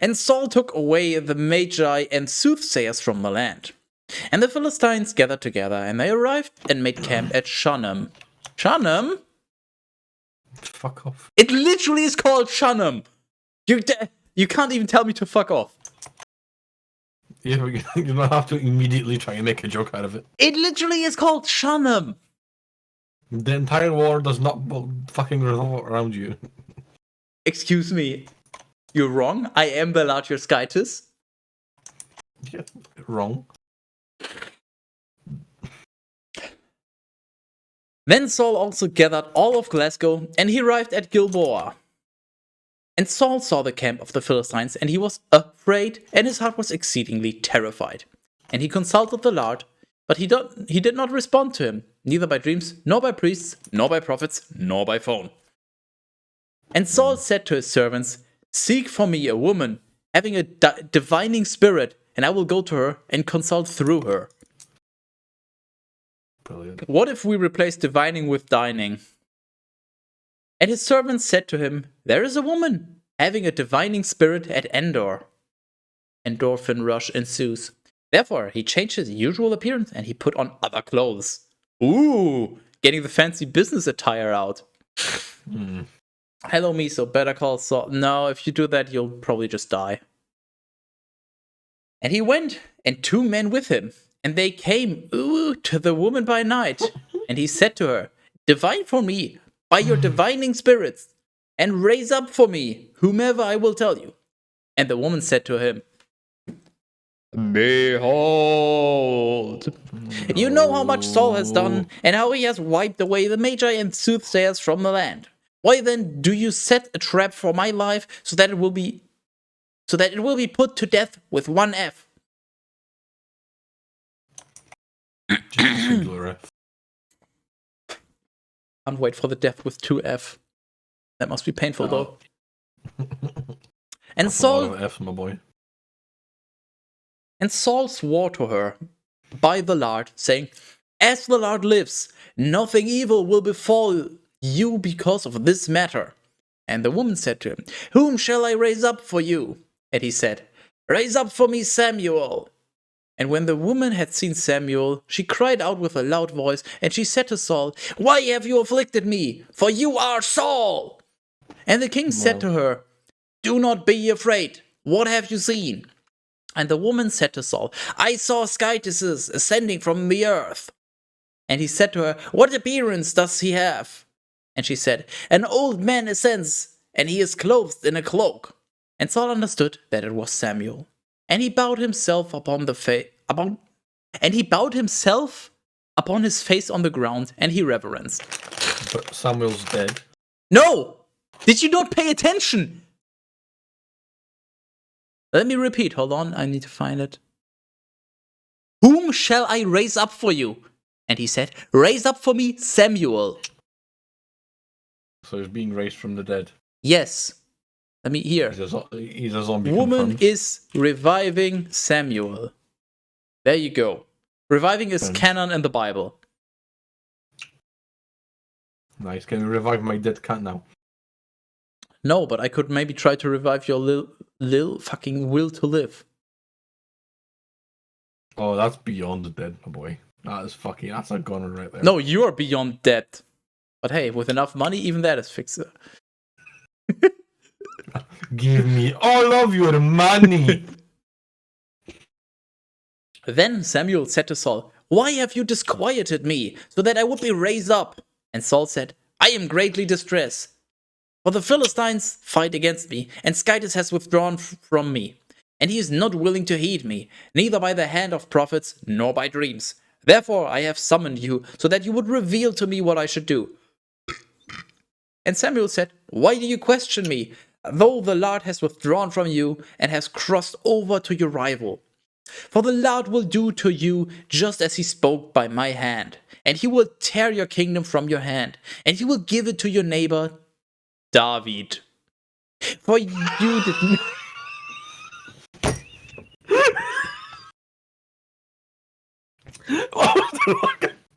And Saul took away the Magi and soothsayers from the land. And the Philistines gathered together, and they arrived and made camp at Shunem. Shunem? Fuck off. It literally is called Shunem. You can't even tell me to fuck off. Yeah, you don't have to immediately try and make a joke out of it. It literally is called Shunem. The entire war does not fucking revolve around you. Excuse me. You're wrong. I am the larger Skytis. Yeah, wrong. Then Saul also gathered all of Glasgow, and he arrived at Gilboa. And Saul saw the camp of the Philistines, and he was afraid, and his heart was exceedingly terrified. And he consulted the Lord, but he did not respond to him, neither by dreams, nor by priests, nor by prophets, nor by phone. And Saul said to his servants, seek for me a woman, having a divining spirit, and I will go to her and consult through her. Brilliant. What if we replace divining with dining? And his servants said to him, there is a woman having a divining spirit at Endor. endorphin rush ensues. Therefore, he changed his usual appearance and he put on other clothes. Ooh, getting the fancy business attire out. Hello, Miso, better call Saul. No, if you do that, you'll probably just die. And he went, and 2 men with him. And they came, to the woman by night. And he said to her, divine for me, by your divining spirits, and raise up for me, whomever I will tell you. And the woman said to him, behold, you know how much Saul has done, and how he has wiped away the magi and soothsayers from the land. Why then do you set a trap for my life, so that it will be put to death with 1 F? Just a singular F. Can't wait for the death with 2 F. That must be painful though. And That's Saul, a lot of F's, my boy. And Saul swore to her by the Lord, saying, as the Lord lives, nothing evil will befall you because of this matter. And the woman said to him, whom shall I raise up for you? And he said, raise up for me Samuel. And when the woman had seen Samuel, she cried out with a loud voice, and she said to Saul, why have you afflicted me? For you are Saul. And the king said to her, do not be afraid. What have you seen? And the woman said to Saul, I saw Skytis ascending from the earth. And he said to her, what appearance does he have? And she said, an old man ascends, and he is clothed in a cloak. And Saul understood that it was Samuel. And he bowed himself upon his face on the ground, and he reverenced. But Samuel's dead. No! Did you not pay attention? Let me repeat. Hold on, I need to find it. Whom shall I raise up for you? And he said, raise up for me Samuel. So he's being raised from the dead. Yes. Let me hear. He's a zombie. Woman confirmed. is reviving Samuel. There you go. Reviving is canon in the Bible. Nice. Can we revive my dead cat now? No, but I could maybe try to revive your lil fucking will to live. Oh, that's beyond the dead, my boy. That's a gunner right there. No, you're beyond dead. But hey, with enough money, even that is fixer. Give me all of your money. Then Samuel said to Saul, why have you disquieted me, so that I would be raised up? And Saul said, I am greatly distressed. For the Philistines fight against me, and Skytis has withdrawn from me. And he is not willing to heed me, neither by the hand of prophets, nor by dreams. Therefore I have summoned you, so that you would reveal to me what I should do. And Samuel said, why do you question me, though the Lord has withdrawn from you, and has crossed over to your rival? For the Lord will do to you just as he spoke by my hand, and he will tear your kingdom from your hand, and he will give it to your neighbor David. For you did not...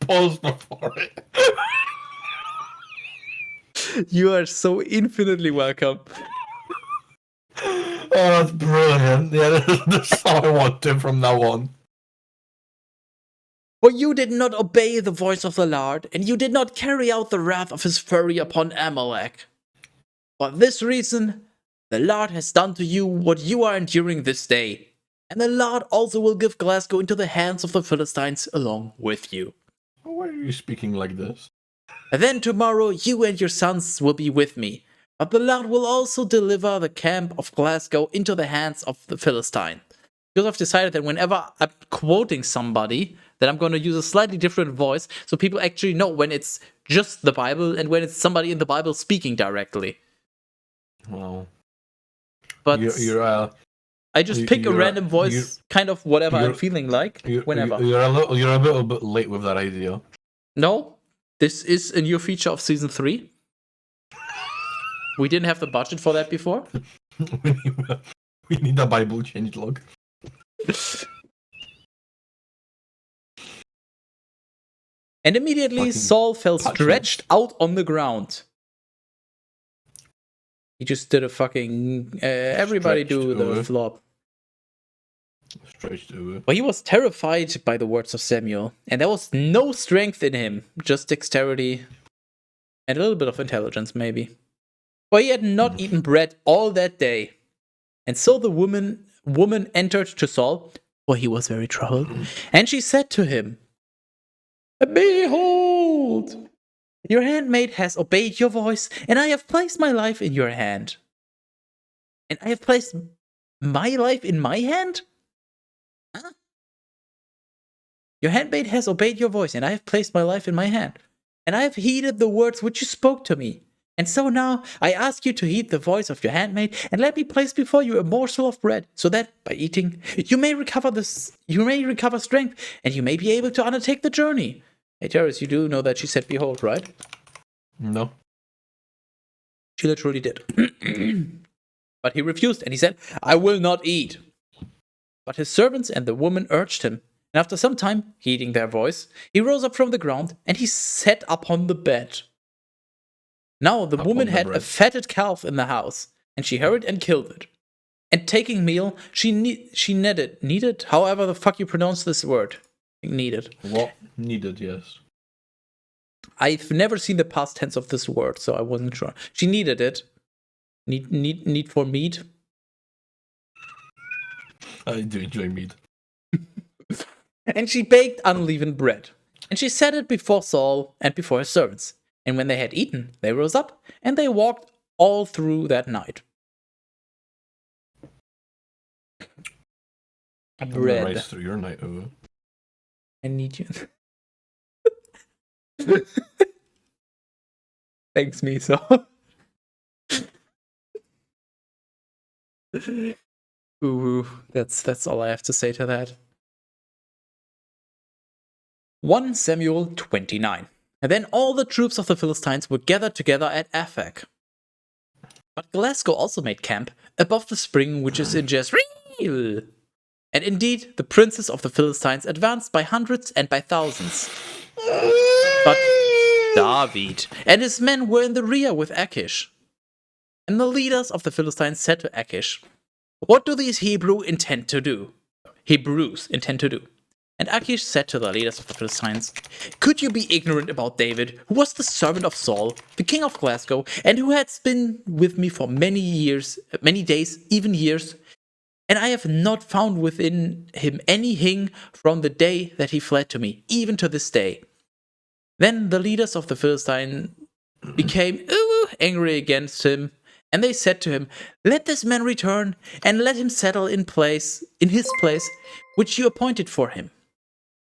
Pause before it. You are so infinitely welcome. Oh, that's brilliant. Yeah, that's how I want it from now on. For you did not obey the voice of the Lord, and you did not carry out the wrath of his fury upon Amalek. For this reason, the Lord has done to you what you are enduring this day. And the Lord also will give Glasgow into the hands of the Philistines along with you. Why are you speaking like this? And then tomorrow you and your sons will be with me. But the Lord will also deliver the camp of Glasgow into the hands of the Philistine. Because I've decided that whenever I'm quoting somebody, that I'm going to use a slightly different voice, so people actually know when it's just the Bible and when it's somebody in the Bible speaking directly. Wow. But I just pick a random voice, kind of whatever I'm feeling like, whenever. You're a little bit late with that idea. No, this is a new feature of Season 3. We didn't have the budget for that before. We need a Bible changelog. And immediately Saul fell stretched out on the ground. He just did a fucking... everybody do the flop. Stretched over. For he was terrified by the words of Samuel, and there was no strength in him, just dexterity and a little bit of intelligence, maybe. For he had not eaten bread all that day. And so the woman entered to Saul, for he was very troubled, and she said to him, Behold, your handmaid has obeyed your voice, and I have placed my life in your hand. And I have placed my life in my hand? Huh? Your handmaid has obeyed your voice, and I have placed my life in my hand. And I have heeded the words which you spoke to me. And so now I ask you to heed the voice of your handmaid, and let me place before you a morsel of bread, so that by eating you may recover strength, and you may be able to undertake the journey. Hey Teras, you do know that she said behold, right? No. She literally did. But he refused, and he said, I will not eat. But his servants and the woman urged him, and after some time, heeding their voice, he rose up from the ground, and he sat upon the bed. Now the woman had a fatted calf in the house, and she hurried and killed it. And taking meal, she kneaded, however the fuck you pronounce this word. Kneaded. What? Needed, yes. I've never seen the past tense of this word, so I wasn't sure. She kneaded it. Need for meat. I do enjoy meat. And she baked unleavened bread. And she set it before Saul and before his servants. And when they had eaten, they rose up, and they walked all through that night. Bread. Rise through your night over. I need you. Thanks, Miso. Ooh, that's all I have to say to that. 1 Samuel 29. And then all the troops of the Philistines were gathered together at Aphek. But Glasgow also made camp above the spring which is in Jezreel. And indeed, the princes of the Philistines advanced by hundreds and by thousands. But David and his men were in the rear with Achish. And the leaders of the Philistines said to Achish, What do these Hebrews intend to do? And Achish said to the leaders of the Philistines, Could you be ignorant about David, who was the servant of Saul, the king of Glasgow, and who has been with me for many days, even years? And I have not found within him anything from the day that he fled to me, even to this day. Then the leaders of the Philistines became angry against him, and they said to him, Let this man return, and let him settle in his place, which you appointed for him.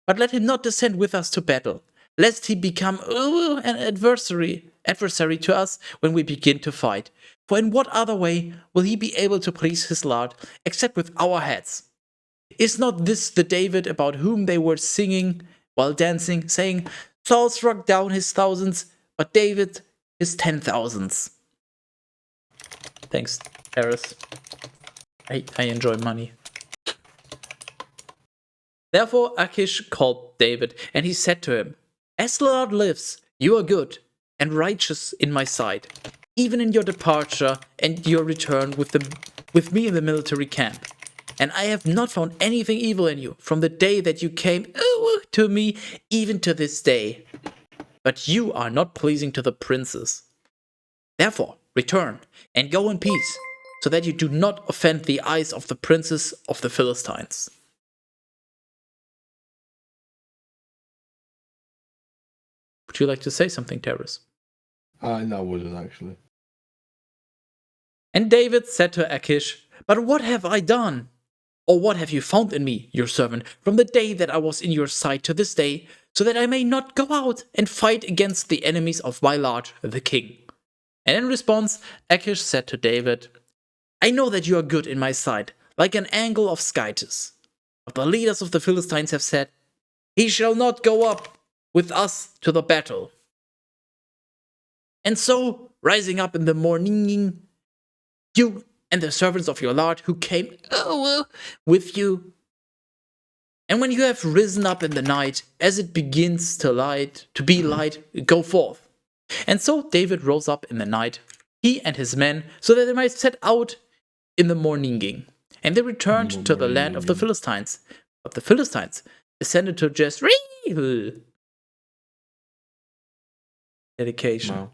But let him not descend with us to battle, lest he become an adversary to us when we begin to fight. For in what other way will he be able to please his Lord, except with our heads? Is not this the David about whom they were singing while dancing, saying, Saul struck down his thousands, but David his 10,000s? Thanks, Teras. I enjoy money. Therefore Achish called David, and he said to him, As the Lord lives, you are good and righteous in my sight, even in your departure and your return with me in the military camp. And I have not found anything evil in you from the day that you came to me, even to this day. But you are not pleasing to the princes. Therefore, return and go in peace, so that you do not offend the eyes of the princes of the Philistines. Would you like to say something, Teras? No, I wouldn't actually. And David said to Achish, But what have I done? Or what have you found in me, your servant, from the day that I was in your sight to this day, so that I may not go out and fight against the enemies of my lord, the king? And in response, Achish said to David, I know that you are good in my sight, like an angle of Skytis. But the leaders of the Philistines have said, He shall not go up with us to the battle. And so, rising up in the morning, you and the servants of your Lord who came with you. And when you have risen up in the night, as it begins to be light, go forth. And so David rose up in the night, he and his men, so that they might set out in the morning. and they returned to the land of the Philistines. But the Philistines descended to Jezreel. Dedication. Wow.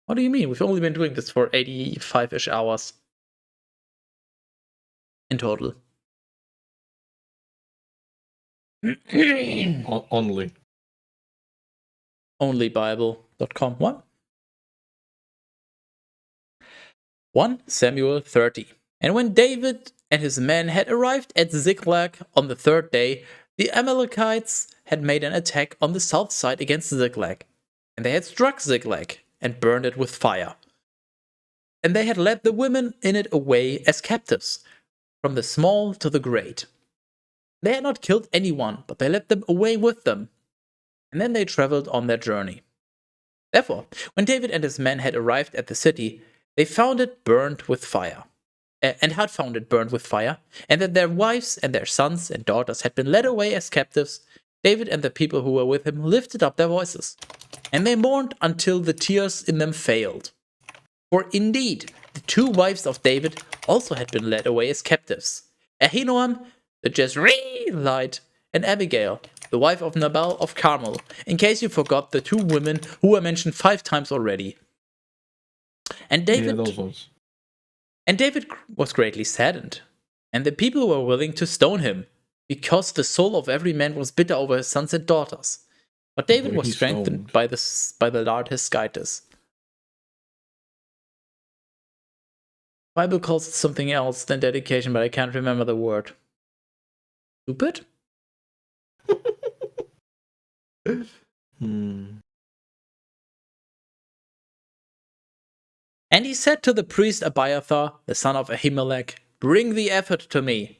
What do you mean? We've only been doing this for 85-ish hours in total. Only. Onlybible.com. What? 1 Samuel 30. And when David and his men had arrived at Ziklag on the third day, the Amalekites had made an attack on the south side against Ziklag. And they had struck Ziklag and burned it with fire. And they had led the women in it away as captives, from the small to the great. They had not killed anyone, but they led them away with them. And then they traveled on their journey. Therefore, when David and his men had arrived at the city, they found it burned with fire, and that their wives and their sons and daughters had been led away as captives. David and the people who were with him lifted up their voices, and they mourned until the tears in them failed. For indeed, the two wives of David also had been led away as captives, Ahinoam the Jezreelite, and Abigail, the wife of Nabal of Carmel, in case you forgot the two women who were mentioned 5 times already. And David was greatly saddened, and the people were willing to stone him, because the soul of every man was bitter over his sons and daughters. But David was strengthened by the Lord his Skytis. Bible calls it something else than dedication, but I can't remember the word. Stupid? And he said to the priest Abiathar, the son of Ahimelech, "Bring the ephod to me."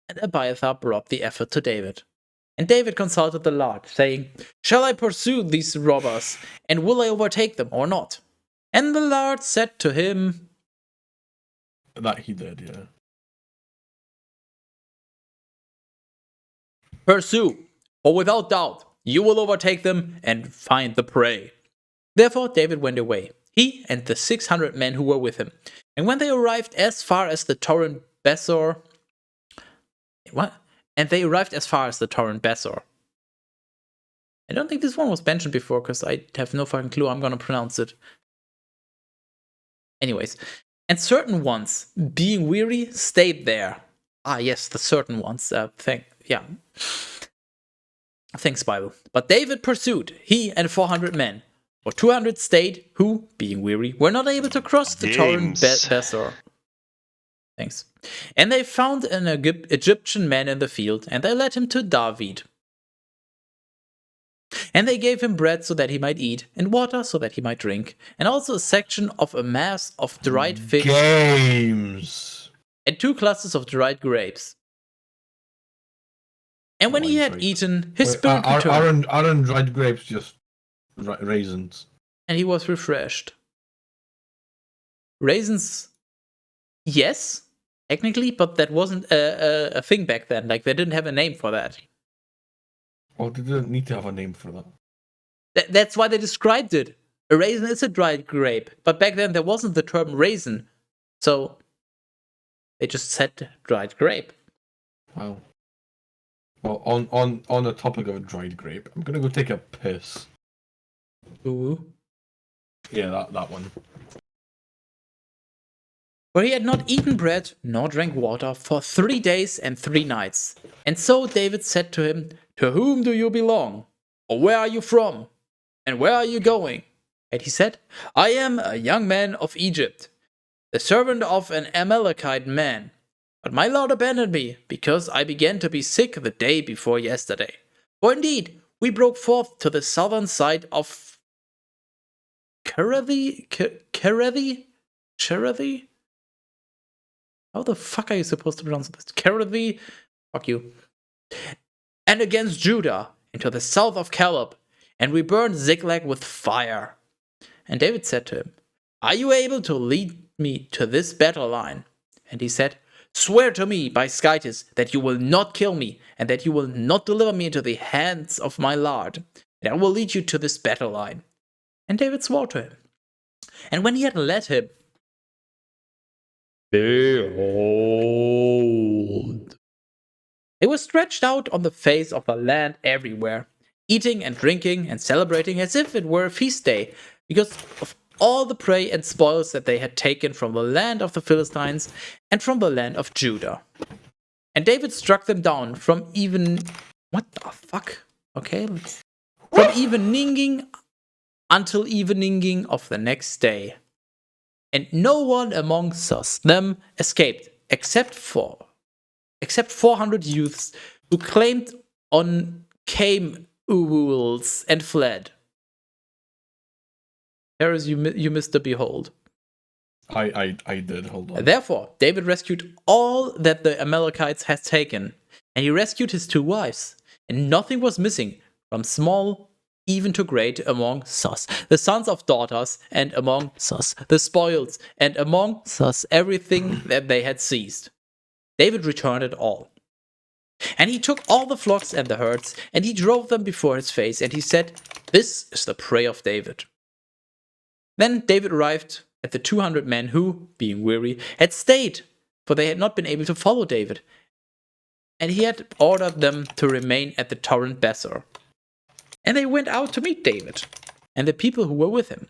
And Abiathar brought the ephod to David. And David consulted the Lord, saying, "Shall I pursue these robbers, and will I overtake them or not?" And the Lord said to him, That he did, yeah. "Pursue, for without doubt you will overtake them and find the prey." Therefore David went away, he and the 600 men who were with him. And when they arrived as far as the torrent Besor... What? And they arrived as far as the torrent Besor. I don't think this one was mentioned before, because I have no fucking clue how I'm gonna pronounce it. Anyways. And certain ones, being weary, stayed there. Ah, yes, the certain ones. Thanks, Bible. But David pursued, he and 400 men. For 200 stayed, who, being weary, were not able to cross the torrent Besor. Thanks. And they found an Egyptian man in the field, and they led him to David. And they gave him bread so that he might eat, and water so that he might drink, and also a section of a mass of dried figs. Games. And 2 clusters of dried grapes. And when he had eaten, his spirit returned. Aren't dried grapes just raisins? And he was refreshed. Raisins, yes, technically, but that wasn't a thing back then. Like, they didn't have a name for that. Well, they didn't need to have a name for that. That's why they described it. A raisin is a dried grape, but back then there wasn't the term raisin. So they just said dried grape. Wow. Well, on the topic of a dried grape, I'm gonna go take a piss. Ooh. Yeah, that one. For he had not eaten bread nor drank water for 3 days and 3 nights. And so David said to him, "To whom do you belong? Or where are you from? And where are you going?" And he said, "I am a young man of Egypt, the servant of an Amalekite man. But my Lord abandoned me, because I began to be sick the day before yesterday. For indeed, we broke forth to the southern side of Kerethi? How the fuck are you supposed to pronounce this? Kerethi? Fuck you. And against Judah, into the south of Caleb, and we burned Ziklag with fire." And David said to him, "Are you able to lead me to this battle line?" And he said, "Swear to me by Skytis that you will not kill me, and that you will not deliver me into the hands of my lord, and I will lead you to this battle line." And David swore to him. And when he had led him, behold, They were stretched out on the face of the land everywhere, eating and drinking and celebrating as if it were a feast day, because of all the prey and spoils that they had taken from the land of the Philistines and from the land of Judah. And David struck them down from even... What the fuck? Okay, from evening until evening of the next day. And no one amongst us, them, escaped, except 400 youths who claimed on camels and fled. Teras, you missed the behold. I did, hold on. Therefore, David rescued all that the Amalekites had taken, and he rescued his 2 wives, and nothing was missing, from small even to great among us, the sons of daughters, and among us, the spoils, and among us, everything that they had seized. David returned it all. And he took all the flocks and the herds, and he drove them before his face, and he said, "This is the prey of David." Then David arrived at the 200 men who, being weary, had stayed, for they had not been able to follow David. And he had ordered them to remain at the torrent Besor. And they went out to meet David, and the people who were with him.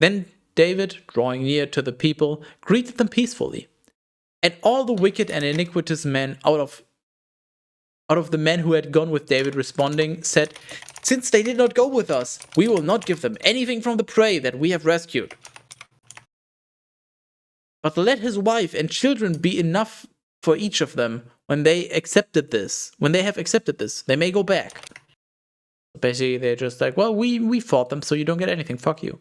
Then David, drawing near to the people, greeted them peacefully. And all the wicked and iniquitous men out of the men who had gone with David responding, said, "Since they did not go with us, we will not give them anything from the prey that we have rescued. But let his wife and children be enough for each of them when they have accepted this, they may go back." Basically, they're just like, well, we fought them, so you don't get anything, fuck you.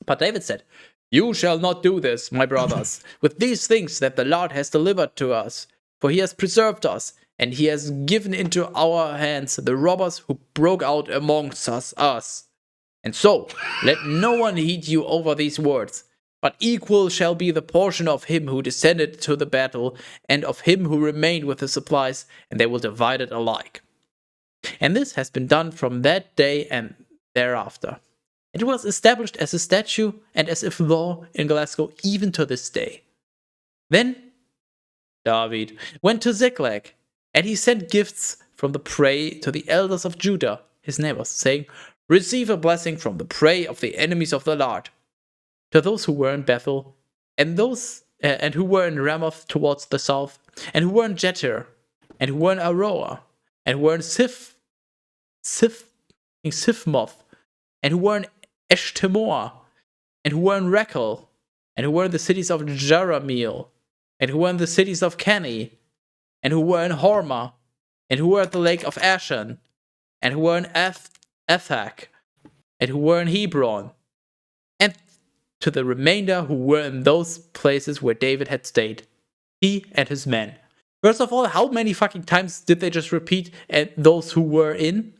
But David said, "You shall not do this, my brothers, with these things that the Lord has delivered to us, for he has preserved us, and he has given into our hands the robbers who broke out amongst us. And so, let no one heed you over these words, but equal shall be the portion of him who descended to the battle, and of him who remained with the supplies, and they will divide it alike." And this has been done from that day and thereafter. It was established as a statute and as if law in Glasgow even to this day. Then David went to Ziklag, and he sent gifts from the prey to the elders of Judah, his neighbors, saying, "Receive a blessing from the prey of the enemies of the Lord." To those who were in Bethel, and those and who were in Ramoth towards the south, and who were in Jeter, and who were in Aroah, and who were in Sifmoth, and who were in Eshtemoa, and who were in Rachel, and who were in the cities of Jerahmeel, and who were in the cities of Kenny, and who were in Hormah, and who were at the lake of Ashan, and who were in Ethak, and who were in Hebron, and to the remainder who were in those places where David had stayed, he and his men. First of all, how many fucking times did they just repeat and those who were in?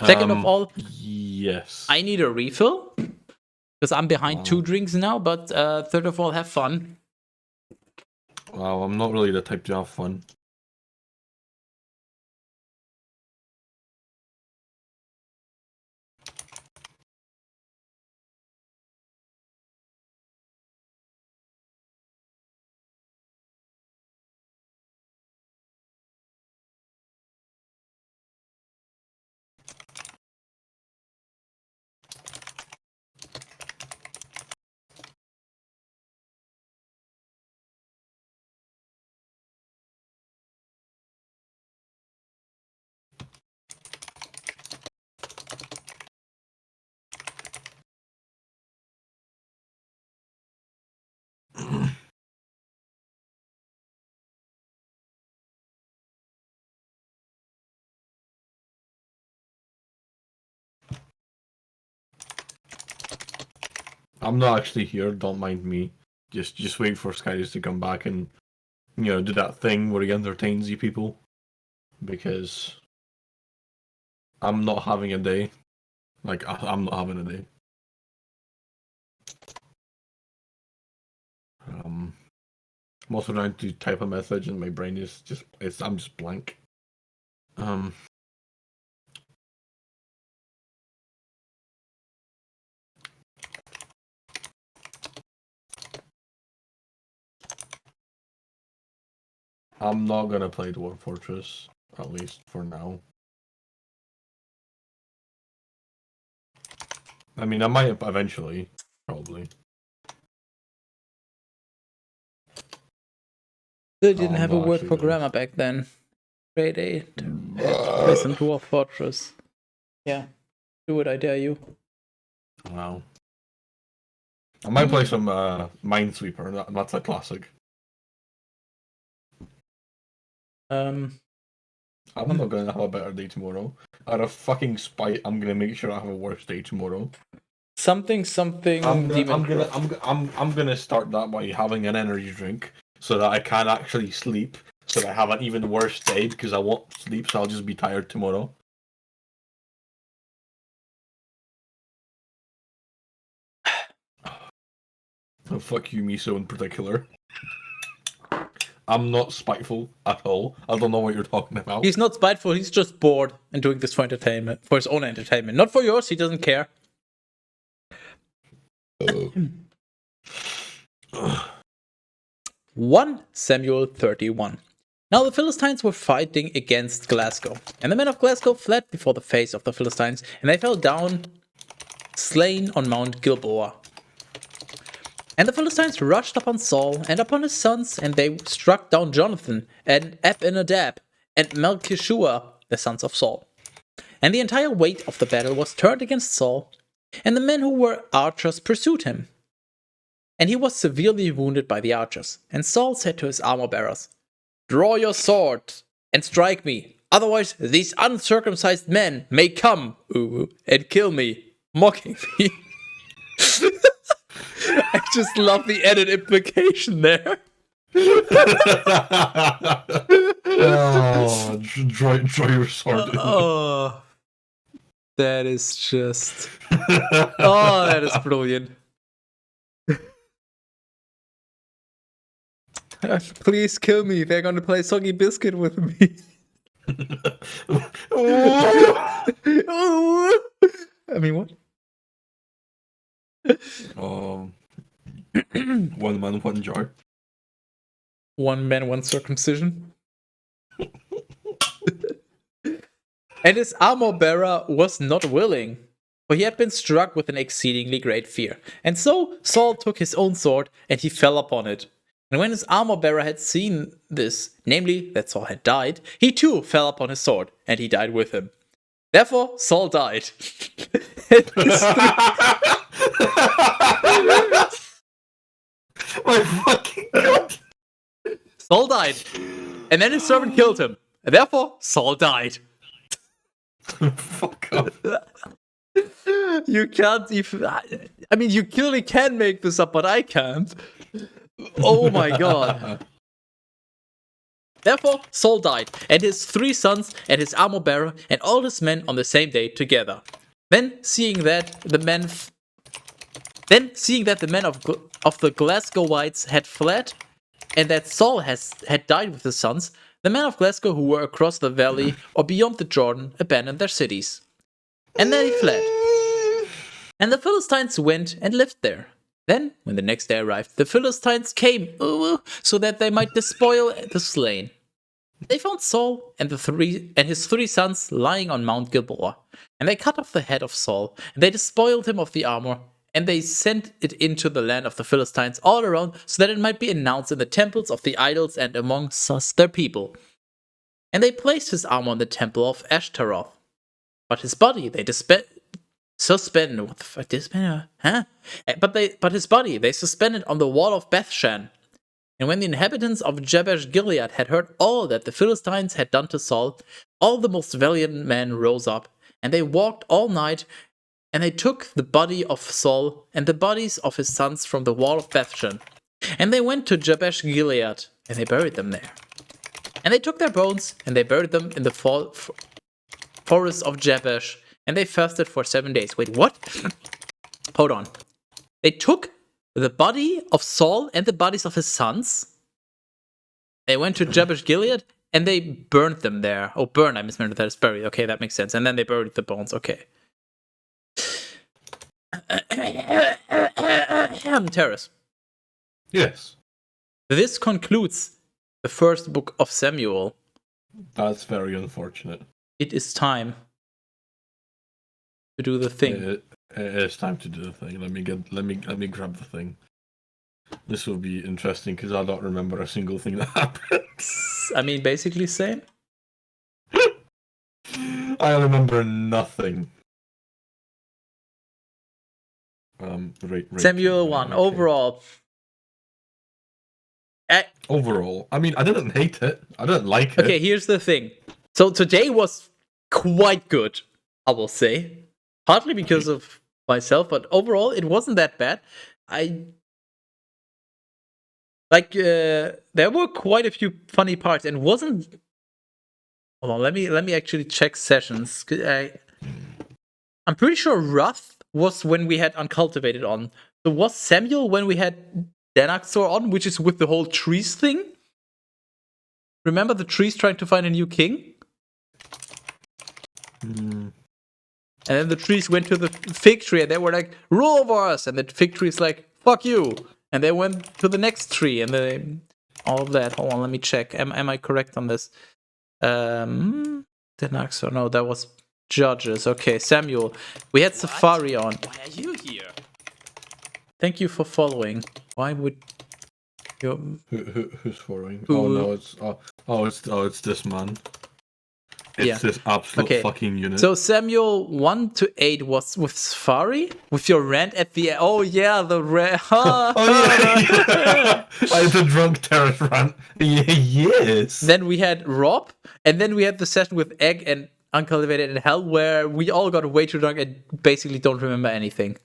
Second of all, yes. I need a refill because I'm behind 2 drinks now. But third of all, have fun. Wow, I'm not really the type to have fun. I'm not actually here, don't mind me. Just wait for Skytis to come back and, do that thing where he entertains you people. Because I'm not having a day. I'm not having a day. I'm also trying to type a message and my brain is I'm just blank. I'm not gonna play Dwarf Fortress, at least for now. I mean, I might eventually, probably. They didn't I'm have a not word actually for gonna. grammar back then. Grade 8. Play some Dwarf Fortress. Yeah. Do it, I dare you. Wow. I might play some Minesweeper. That's a classic. Um, I'm not gonna have a better day tomorrow. Out of fucking spite, I'm gonna make sure I have a worse day tomorrow. something Demon Crow. I'm gonna start that by having an energy drink so that I can actually sleep. So that I have an even worse day because I won't sleep, so I'll just be tired tomorrow. Oh, fuck you, Miso in particular. I'm not spiteful at all. I don't know what you're talking about. He's not spiteful, he's just bored and doing this for entertainment. For his own entertainment. Not for yours, he doesn't care. 1 Samuel 31. Now the Philistines were fighting against Glasgow, and the men of Glasgow fled before the face of the Philistines, and they fell down slain on Mount Gilboa. And the Philistines rushed upon Saul and upon his sons, and they struck down Jonathan and Abinadab and Melchishua, the sons of Saul. And the entire weight of the battle was turned against Saul, and the men who were archers pursued him. And he was severely wounded by the archers. And Saul said to his armor bearers, "Draw your sword and strike me, otherwise these uncircumcised men may come and kill me, mocking me." I just love the added implication there. Oh, draw your sword. Oh, that is just. Oh, that is brilliant. Please kill me. They're gonna play Soggy Biscuit with me. I mean, what? One man, one jar. One man, one circumcision. And his armor bearer was not willing, for he had been struck with an exceedingly great fear. And so Saul took his own sword, and he fell upon it. And when his armor bearer had seen this, namely that Saul had died, he too fell upon his sword, and he died with him. Therefore Saul died. My fucking god! Saul died, and then his servant killed him. And therefore Saul died. Fuck off. You can't even. I mean, you clearly can make this up, but I can't. Oh my god. Therefore, Saul died, and his 3 sons, and his armor bearer, and all his men on the same day together. Then, seeing that the men of the Glasgowites had fled, and that Saul had died with his sons, the men of Glasgow who were across the valley or beyond the Jordan abandoned their cities. And then he fled. And the Philistines went and lived there. Then, when the next day arrived, the Philistines came so that they might despoil the slain. They found Saul and his 3 sons lying on Mount Gilboa. And they cut off the head of Saul, and they despoiled him of the armor, and they sent it into the land of the Philistines all around, so that it might be announced in the temples of the idols and among their people. And they placed his armor in the temple of Ashtaroth. But his body they suspended. What the fuck? Huh? But his body they suspended on the wall of Bethshan. And when the inhabitants of Jabesh Gilead had heard all that the Philistines had done to Saul, all the most valiant men rose up, and they walked all night, and they took the body of Saul and the bodies of his sons from the wall of Bethshan. And they went to Jabesh Gilead, and they buried them there. And they took their bones, and they buried them in the forest of Jabesh, and they fasted for 7 days. Wait, what? Hold on. They took the body of Saul and the bodies of his sons. They went to Jabesh Gilead, and they burned them there. Oh, burn, I misremembered that as buried. Okay, that makes sense. And then they buried the bones. Okay. Teras. Yes. This concludes the first book of Samuel. That's very unfortunate. It is time to do the thing. It is time to do the thing. Let me grab the thing. This will be interesting because I don't remember a single thing that happened. I mean, basically same. I remember nothing. Samuel 1 okay. overall. Overall, I mean, I didn't hate it. I didn't like it. Okay, here's the thing. So today was quite good, I will say. Partly because of myself, but overall it wasn't that bad. There were quite a few funny parts, and wasn't. Hold on, let me actually check sessions. I'm pretty sure Wrath was when we had Uncultivated on. So was Samuel when we had Danaxor on, which is with the whole trees thing? Remember the trees trying to find a new king? And then the trees went to the fig tree and they were like, rule over us! And the fig tree is like, fuck you! And they went to the next tree and all of that. Hold on, let me check. Am I correct on this? Denaxor, no, that was Judges. Okay, Samuel. We had Safari on. Why are you here? Thank you for following. Why would you... Who's following? Oh no, it's this man. It's this absolute fucking unit. So Samuel 1 to 8 was with Safari? With your rant at the end? Oh yeah, the rant. Oh yeah. I had the drunk Teras rant. Yes. Then we had Rob, and then we had the session with Egg and Uncultivated and Hell, where we all got way too drunk and basically don't remember anything.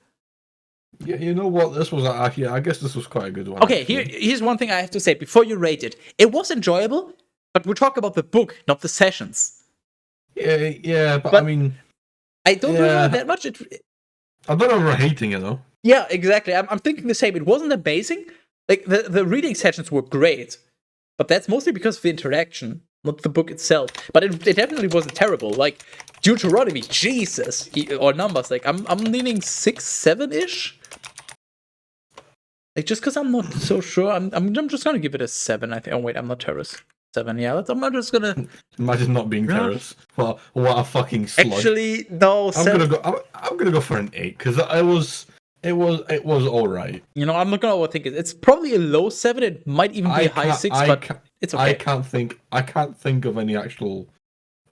Yeah, you know what? This was actually, I guess this was quite a good one. Okay, here's one thing I have to say before you rate it. It was enjoyable, but we talk about the book, not the sessions. Yeah, but I mean, I don't remember that much. I don't remember hating it though. Yeah, exactly. I'm thinking the same. It wasn't amazing. Like the reading sessions were great, but that's mostly because of the interaction, not the book itself. But it definitely wasn't terrible. Like Deuteronomy, Jesus, or numbers. Like I'm leaning 6, 7-ish. Like just because I'm not so sure, I'm just gonna give it a 7. I think. Oh wait, I'm not Teras. 7. Yeah, I'm not just gonna. Imagine not being Teras. Well, what a fucking slug. Actually, no. I'm gonna go for an 8 because it was all right. You know, I'm not gonna overthink it. It's probably a low 7. It might even be a high 6, but it's okay. I can't think of any actual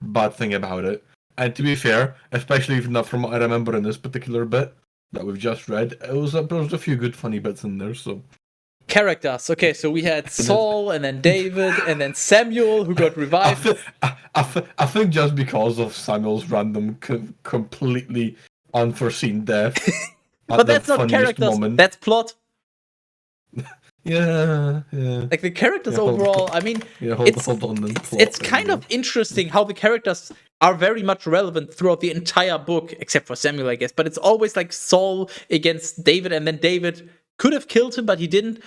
bad thing about it. And to be fair, especially from what I remember in this particular bit that we've just read, there was a few good funny bits in there. So characters. Okay, so we had Saul and then David and then Samuel who got revived. I think just because of Samuel's random, completely unforeseen death. But that's not characters. Moment. That's plot. Yeah. Like the characters overall, I mean, it's kind of interesting how the characters are very much relevant throughout the entire book, except for Samuel, I guess. But it's always like Saul against David, and then David could have killed him, but he didn't.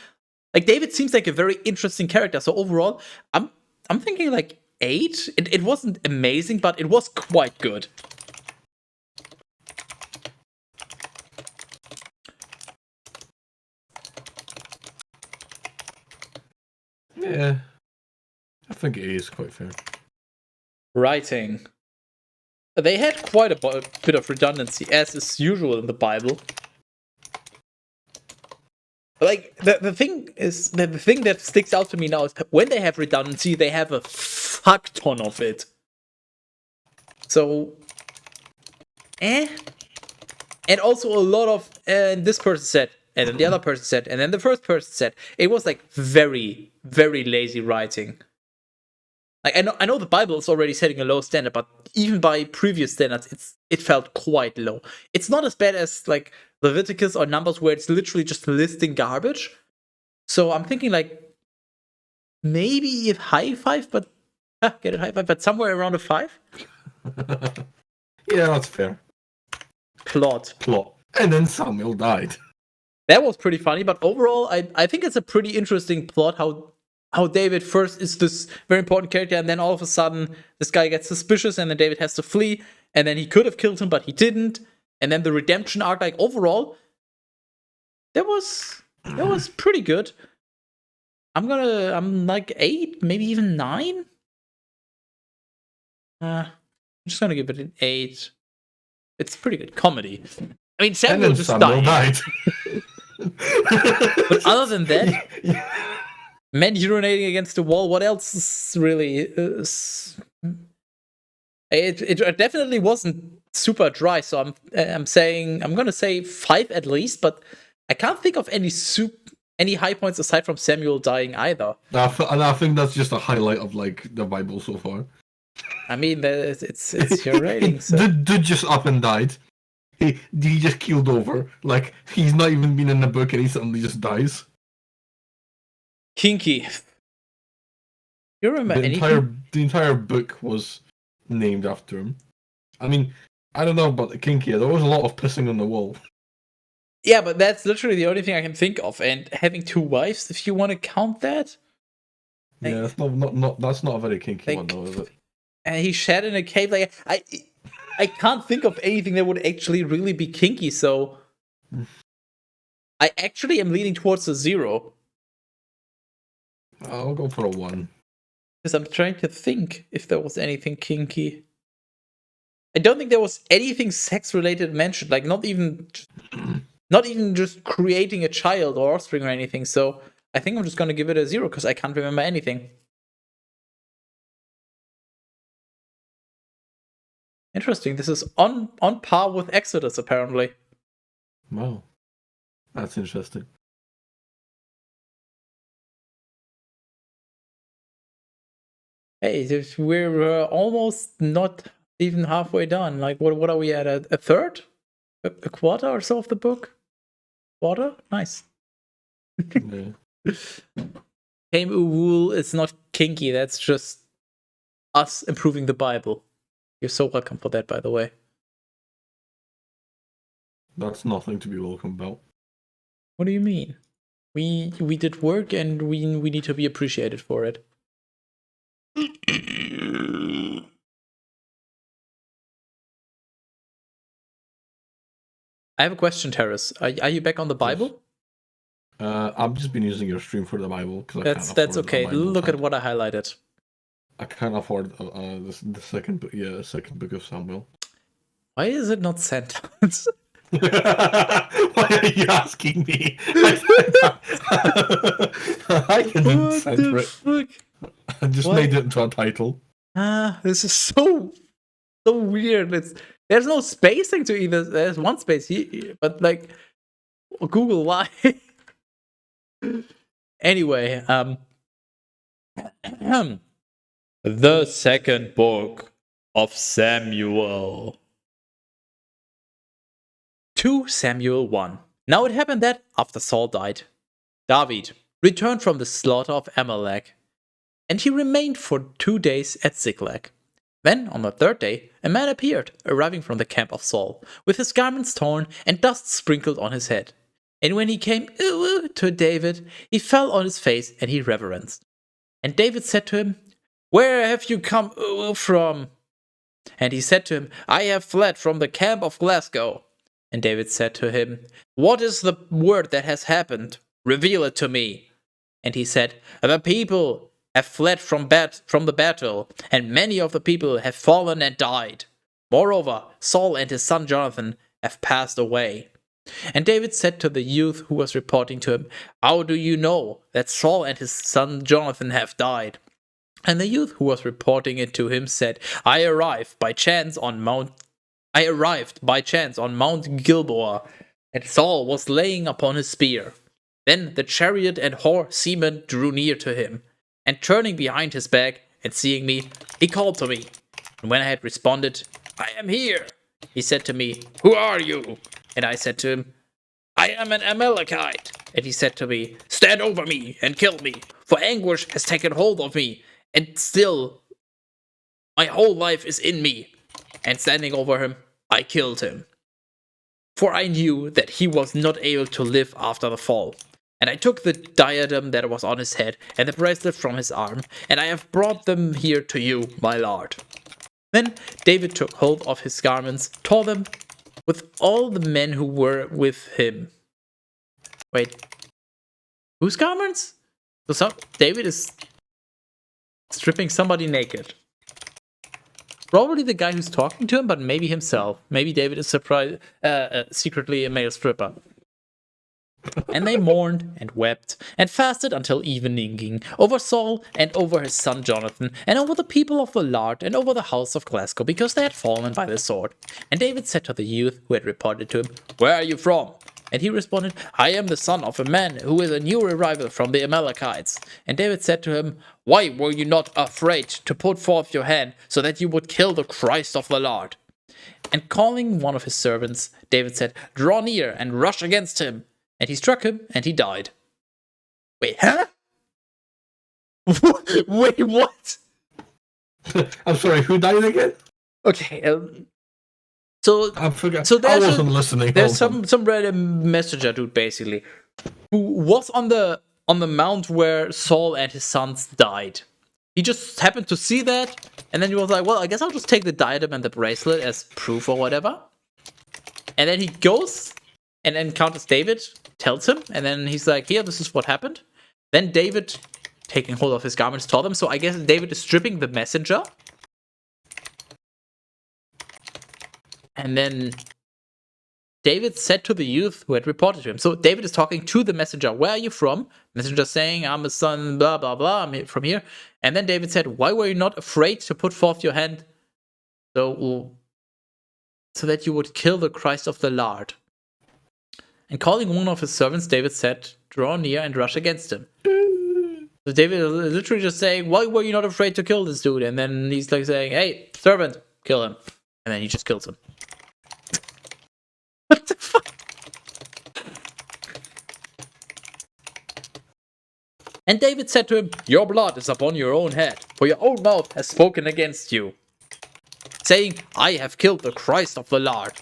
Like David seems like a very interesting character. So overall, I'm thinking like 8. It wasn't amazing, but it was quite good. Yeah, I think it is quite fair. Writing. They had quite a bit of redundancy, as is usual in the Bible. Like, the thing is, the thing that sticks out to me now is when they have redundancy, they have a fuck ton of it. So, And also a lot of, this person said, and then the other person said, and then the first person said. It was like very, very lazy writing. Like I know the Bible is already setting a low standard, but even by previous standards, it felt quite low. It's not as bad as like Leviticus or Numbers, where it's literally just listing garbage. So I'm thinking like maybe if high 5, but get it high 5, but somewhere around a 5. Yeah, that's fair. Plot. And then Samuel died. That was pretty funny, but overall, I think it's a pretty interesting plot. How David first is this very important character, and then all of a sudden this guy gets suspicious, and then David has to flee, and then he could have killed him, but he didn't. And then the redemption arc, like overall, that was pretty good. I'm like 8, maybe even 9. I'm just gonna give it an 8. It's pretty good comedy. I mean, And Samuel then just Samuel died. died. But other than that, men urinating against the wall. What else is really? It definitely wasn't super dry. So I'm saying I'm gonna say 5 at least. But I can't think of any high points aside from Samuel dying either. And I think that's just a highlight of like the Bible so far. I mean, it's your rating. So. The dude just up and died. He just keeled over. Like he's not even been in the book and he suddenly just dies. Kinky. You remember anything? The entire book was named after him. I mean, I don't know about the Kinky. There was a lot of pissing on the wall. Yeah, but that's literally the only thing I can think of. And having 2 wives, if you want to count that. Like, Yeah, that's not that's not a very kinky one though, is it? And he shat in a cave. Like I can't think of anything that would actually really be kinky. So I actually am leaning towards a 0 I'll go for a 1. because I'm trying to think if there was anything kinky. I don't think there was anything sex related mentioned. Like not even just creating a child or offspring or anything. So I think I'm just gonna give it a 0 because I can't remember anything. Interesting. This is on par with Exodus, apparently. Wow. That's interesting. Hey, we're almost not even halfway done. Like, what are we at? A third? A quarter or so of the book? Quarter? Nice. Yeah. Tame Wool is not kinky. That's just us improving the Bible. You're so welcome for that, by the way. That's nothing to be welcome about. What do you mean? We did work and we need to be appreciated for it. I have a question, Teras. Are you back on the Bible? I've just been using your stream for the Bible because That's okay. Look at what I highlighted. I can't afford the second book. Yeah, the second book of Samuel. Why is it not sent? Why are you asking me? I didn't censor it. Fuck? I just made it into a title. This is so weird. There's no spacing to either. There's one space here, but like Google, why? Anyway, the second book of Samuel. 2 Samuel 1. Now it happened that, after Saul died, David returned from the slaughter of Amalek, and he remained for 2 days at Ziklag. Then, on the 3rd day, a man appeared, arriving from the camp of Saul, with his garments torn and dust sprinkled on his head. And when he came to David, he fell on his face and he reverenced. And David said to him, "Where have you come from?" And he said to him, "I have fled from the camp of Glasgow." And David said to him, "What is the word that has happened? Reveal it to me." And he said, "The people have fled from the battle, and many of the people have fallen and died. Moreover, Saul and his son Jonathan have passed away." And David said to the youth who was reporting to him, "How do you know that Saul and his son Jonathan have died?" And the youth who was reporting it to him said, I arrived by chance on Mount Gilboa, and Saul was laying upon his spear. Then the chariot and horsemen drew near to him, and turning behind his back and seeing me, he called to me. And when I had responded, "I am here," he said to me, "Who are you?" And I said to him, "I am an Amalekite." And he said to me, "Stand over me and kill me, for anguish has taken hold of me, and still my whole life is in me." And standing over him, I killed him. For I knew that he was not able to live after the fall. And I took the diadem that was on his head and the bracelet from his arm, and I have brought them here to you, my lord. Then David took hold of his garments, tore them with all the men who were with him. Wait, whose garments? So David is stripping somebody naked. Probably the guy who's talking to him, but maybe himself. Maybe David is secretly a male stripper. And they mourned and wept and fasted until evening over Saul and over his son Jonathan and over the people of the Lard and over the house of Glasgow because they had fallen by the sword. And David said to the youth who had reported to him, "Where are you from?" And he responded, "I am the son of a man who is a new arrival from the Amalekites." And David said to him, "Why were you not afraid to put forth your hand so that you would kill the Christ of the Lord?" And calling one of his servants, David said, "Draw near and rush against him." And he struck him, and he died. Wait, huh? Wait, what? I'm sorry, who died again? Okay, so I forgot. So I wasn't listening. There's some random messenger dude basically who was on the mount where Saul and his sons died. He just happened to see that, and then he was like, "Well, I guess I'll just take the diadem and the bracelet as proof or whatever." And then he goes and encounters David, tells him, and then he's like, "Here, this is what happened." Then David, taking hold of his garments, told them. So I guess David is stripping the messenger. And then David said to the youth who had reported to him. So David is talking to the messenger. "Where are you from?" Messenger saying, "I'm a son, blah, blah, blah. I'm from here." And then David said, "Why were you not afraid to put forth your hand so that you would kill the Christ of the Lord?" And calling one of his servants, David said, "Draw near and rush against him." So David is literally just saying, "Why were you not afraid to kill this dude?" And then he's like saying, "Hey, servant, kill him." And then he just kills him. What the fuck? And David said to him, "Your blood is upon your own head, for your own mouth has spoken against you, saying, 'I have killed the Christ of the Lord.'"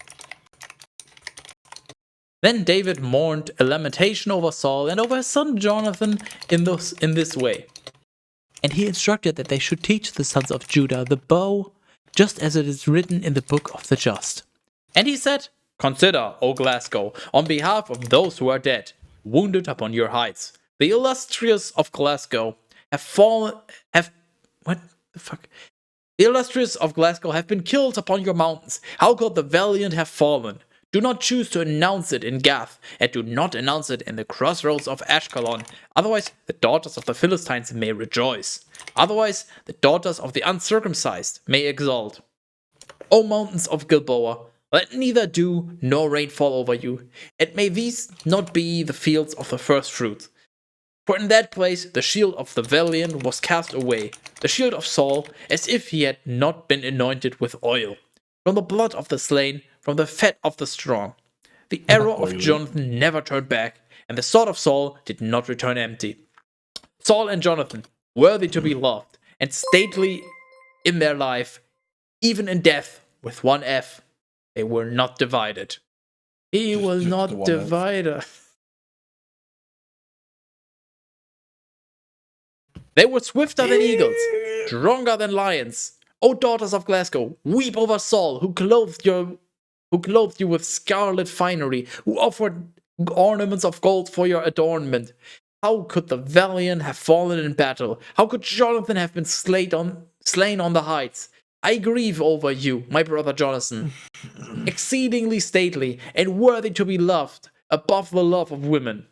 Then David mourned a lamentation over Saul and over his son Jonathan in this way. And he instructed that they should teach the sons of Judah the bow, just as it is written in the book of the just. And he said, "Consider, O Glasgow, on behalf of those who are dead, wounded upon your heights. The illustrious of Glasgow what the fuck? The illustrious of Glasgow have been killed upon your mountains. How could the valiant have fallen? Do not choose to announce it in Gath, and do not announce it in the crossroads of Ashkelon. Otherwise, the daughters of the Philistines may rejoice. Otherwise, the daughters of the uncircumcised may exult. O mountains of Gilboa, let neither dew nor rain fall over you, and may these not be the fields of the first fruits. For in that place the shield of the valiant was cast away, the shield of Saul, as if he had not been anointed with oil. From the blood of the slain, from the fat of the strong. The arrow of Jonathan never turned back, and the sword of Saul did not return empty. Saul and Jonathan, worthy to be loved, and stately in their life, even in death, with one F, they were not divided. He will not divide us. They were swifter than eagles, stronger than lions. O daughters of Glasgow, weep over Saul, who clothed you with scarlet finery, who offered ornaments of gold for your adornment. How could the valiant have fallen in battle? How could Jonathan have been slain on the heights? I grieve over you, my brother Jonathan, exceedingly stately and worthy to be loved above the love of women.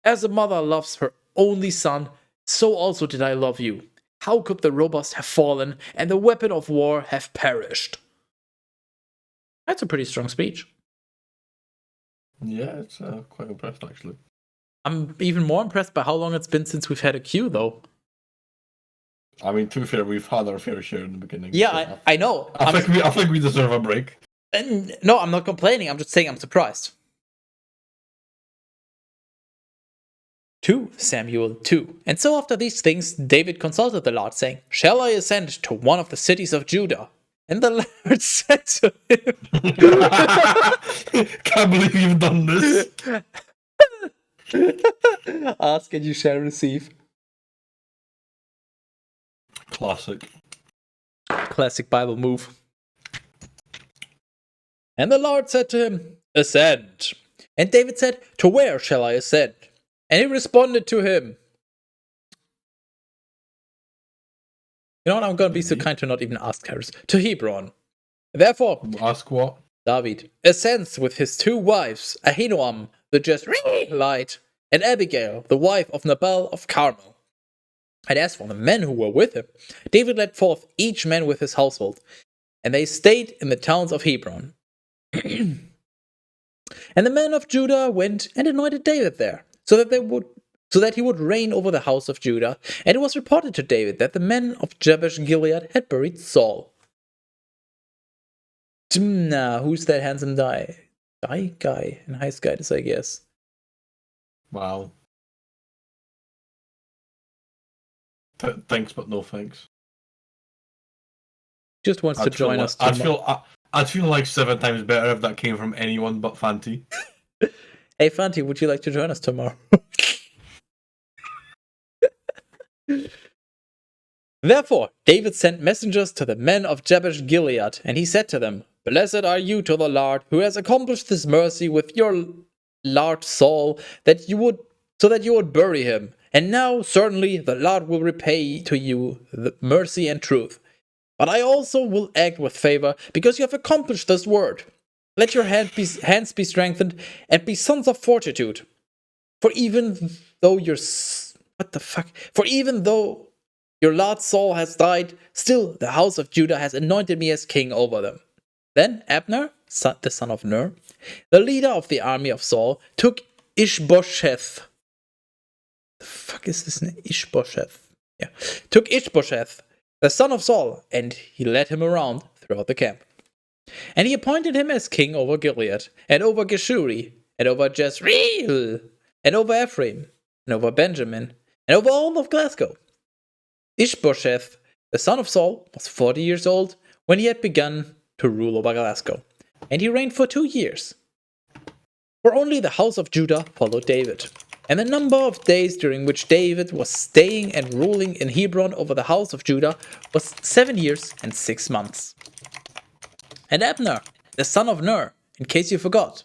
As a mother loves her only son, so also did I love you. How could the robust have fallen and the weapon of war have perished? That's a pretty strong speech. Yeah, it's quite impressed actually. I'm even more impressed by how long it's been since we've had a queue, though. I mean, to be fair, we've had our fair share in the beginning. Yeah, so I know. I think we deserve a break. No, I'm not complaining. I'm just saying I'm surprised. 2 Samuel 2. And so after these things, David consulted the Lord, saying, "Shall I ascend to one of the cities of Judah?" And the Lord said to him, Can't believe you've done this. Ask and you shall receive. Classic Bible move. And the Lord said to him, "Ascend." And David said, "To where shall I ascend?" And he responded to him, You know what? I'm gonna be so kind to not even ask Teras. To Hebron. Therefore, Ask what? David ascends with his 2 wives, Ahinoam, the Jezreelite, and Abigail, the wife of Nabal of Carmel. And as for the men who were with him, David led forth each man with his household, and they stayed in the towns of Hebron. And the men of Judah went and anointed David there, so that he would reign over the house of Judah. And it was reported to David that the men of Jabesh Gilead had buried Saul. Now, who's that handsome guy in high Skytis, I guess. Wow. Thanks, but no thanks. Just wants to join us tomorrow. I'd feel like 7 times better if that came from anyone but Fanti. Hey, Fanti, would you like to join us tomorrow? Therefore, David sent messengers to the men of Jabesh Gilead, and he said to them, Blessed are you to the Lord, who has accomplished this mercy with your Lord Saul, so that you would bury him. And now, certainly, the Lord will repay to you the mercy and truth. But I also will act with favor, because you have accomplished this word. Let your hands be strengthened, and be sons of fortitude. For even though your Lord Saul has died, still the house of Judah has anointed me as king over them. Then Abner, the son of Ner, the leader of the army of Saul, took Ishbosheth. The fuck is this name? Ishbosheth. Yeah. Took Ishbosheth, the son of Saul, and he led him around throughout the camp. And he appointed him as king over Gilead, and over Geshuri, and over Jezreel, and over Ephraim, and over Benjamin, and over all of Glasgow. Ishbosheth, the son of Saul, was 40 years old when he had begun to rule over Glasgow, and he reigned for 2 years. For only the house of Judah followed David. And the number of days during which David was staying and ruling in Hebron over the house of Judah was 7 years and 6 months. And Abner, the son of Ner, in case you forgot,